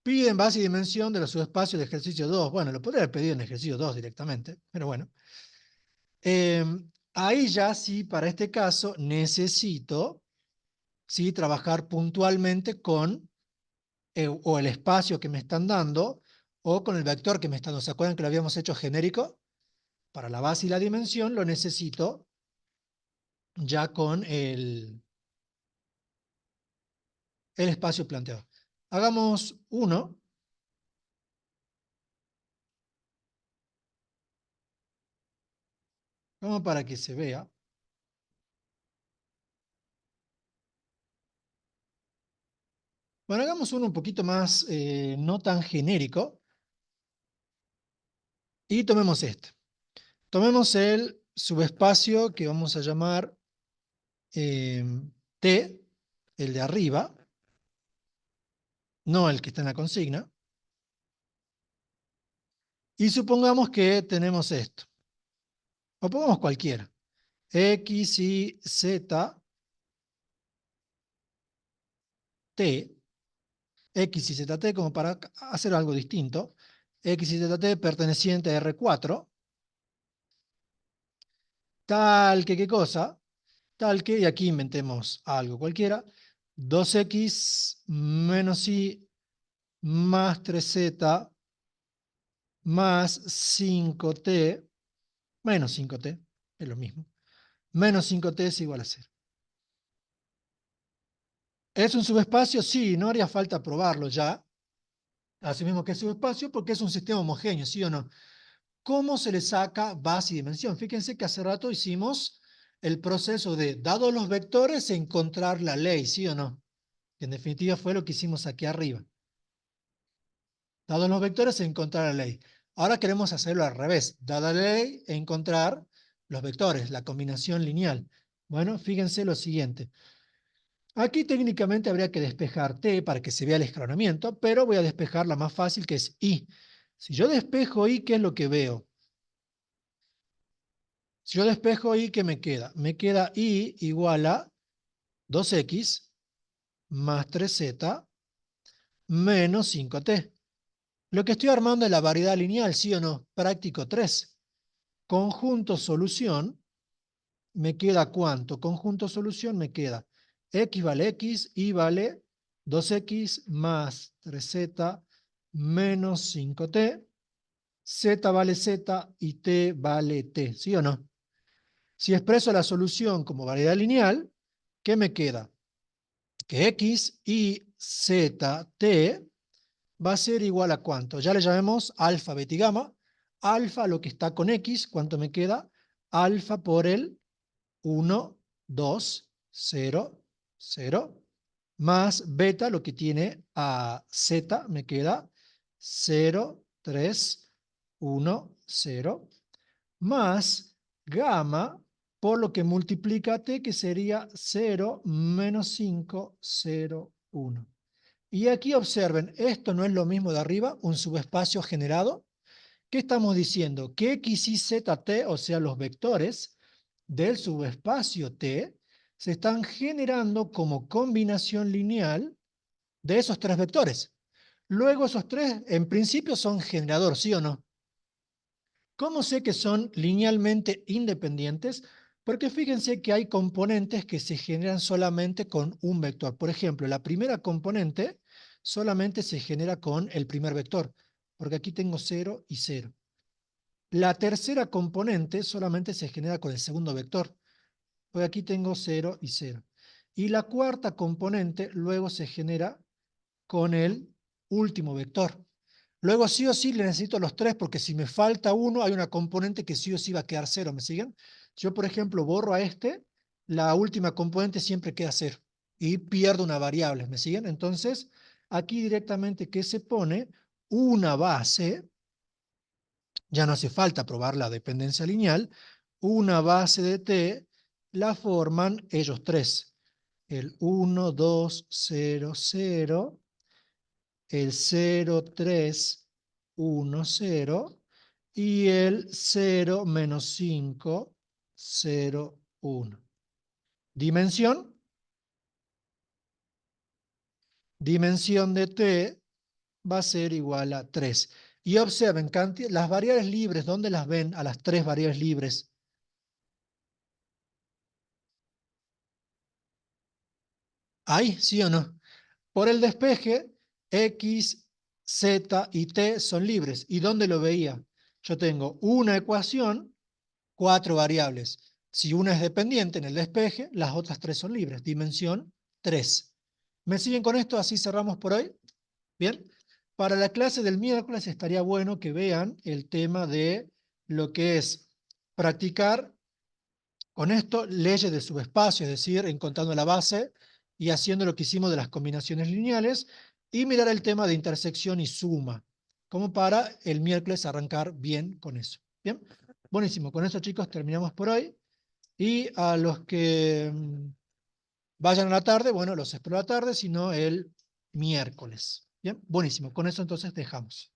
Speaker 1: piden base y dimensión de los subespacios de ejercicio 2. Bueno, lo podría haber pedido en ejercicio 2 directamente, pero bueno. Eh, Ahí ya sí, para este caso, necesito sí, trabajar puntualmente con o el espacio que me están dando o con el vector que me están dando. ¿Se acuerdan que lo habíamos hecho genérico? Para la base y la dimensión lo necesito ya con el espacio planteado. Hagamos uno, como para que se vea. Bueno, hagamos uno un poquito más, no tan genérico, y tomemos este. Tomemos el subespacio que vamos a llamar eh, T, el de arriba, no el que está en la consigna, y supongamos que tenemos esto. O pongamos cualquiera. X, Y, Z, T, X y ZT como para hacer algo distinto. X y ZT perteneciente a R4, tal que qué cosa, tal que, y aquí inventemos algo cualquiera, 2x menos y más 3z más 5t menos 5t, es lo mismo. Menos 5t es igual a 0. ¿Es un subespacio? Sí, no haría falta probarlo ya. Así mismo que es subespacio porque es un sistema homogéneo, ¿sí o no? ¿Cómo se le saca base y dimensión? Fíjense que hace rato hicimos el proceso de, dados los vectores, encontrar la ley, ¿sí o no? Que en definitiva fue lo que hicimos aquí arriba. Dados los vectores, encontrar la ley. Ahora queremos hacerlo al revés. Dada la ley, encontrar los vectores, la combinación lineal. Bueno, fíjense lo siguiente. Aquí técnicamente habría que despejar T para que se vea el escalonamiento, pero voy a despejar la más fácil, que es I. Si yo despejo I, ¿qué es lo que veo? Si yo despejo I, ¿qué me queda? Me queda I igual a 2x más 3z menos 5t. Lo que estoy armando es la variedad lineal, ¿sí o no? Práctico 3. Conjunto solución, ¿me queda cuánto? Conjunto solución me queda x vale x, y vale 2x más 3z menos 5t, z vale z y t vale t, ¿sí o no? Si expreso la solución como variedad lineal, ¿qué me queda? Que x, y, z, t va a ser igual a ¿cuánto? Ya le llamemos alfa, beta y gamma. Alfa, lo que está con x, ¿cuánto me queda? Alfa por el 1, 2, 0, 0, más beta, lo que tiene a z, me queda 0, 3, 1, 0, más gamma por lo que multiplica t, que sería 0 menos 5, 0, 1. Y aquí observen, esto no es lo mismo de arriba, un subespacio generado. ¿Qué estamos diciendo? Que x, y, z, t, o sea, los vectores del subespacio T, se están generando como combinación lineal de esos tres vectores. Luego esos tres, en principio, son generador, ¿sí o no? ¿Cómo sé que son linealmente independientes? Porque fíjense que hay componentes que se generan solamente con un vector. Por ejemplo, la primera componente solamente se genera con el primer vector, porque aquí tengo 0 y 0. La tercera componente solamente se genera con el segundo vector, porque aquí tengo 0 y 0. Y la cuarta componente luego se genera con el último vector. Luego sí o sí le necesito los tres, porque si me falta uno, hay una componente que sí o sí va a quedar 0, ¿me siguen? Yo, por ejemplo, borro a este, la última componente siempre queda 0 y pierdo una variable, ¿me siguen? Entonces, aquí directamente, ¿qué se pone? Una base, ya no hace falta probar la dependencia lineal, una base de t la forman ellos tres, el 1, 2, 0, 0, el 0, 3, 1, 0 y el 0, menos 5, 0, 1. Dimensión, dimensión de t va a ser igual a 3. Y observen, las variables libres, ¿dónde las ven a las tres variables libres? ¿Ahí? ¿Sí o no? Por el despeje, X, Z y T son libres. ¿Y dónde lo veía? Yo tengo una ecuación, cuatro variables. Si una es dependiente en el despeje, las otras tres son libres. Dimensión 3. ¿Me siguen con esto? Así cerramos por hoy. Bien. Para la clase del miércoles estaría bueno que vean el tema de lo que es practicar con esto leyes de subespacio, es decir, encontrando la base y haciendo lo que hicimos de las combinaciones lineales, y mirar el tema de intersección y suma, como para el miércoles arrancar bien con eso. Bien, buenísimo. Con eso, chicos, terminamos por hoy. Y a los que vayan a la tarde, bueno, los espero a la tarde, sino el miércoles. Bien, buenísimo. Con eso entonces dejamos.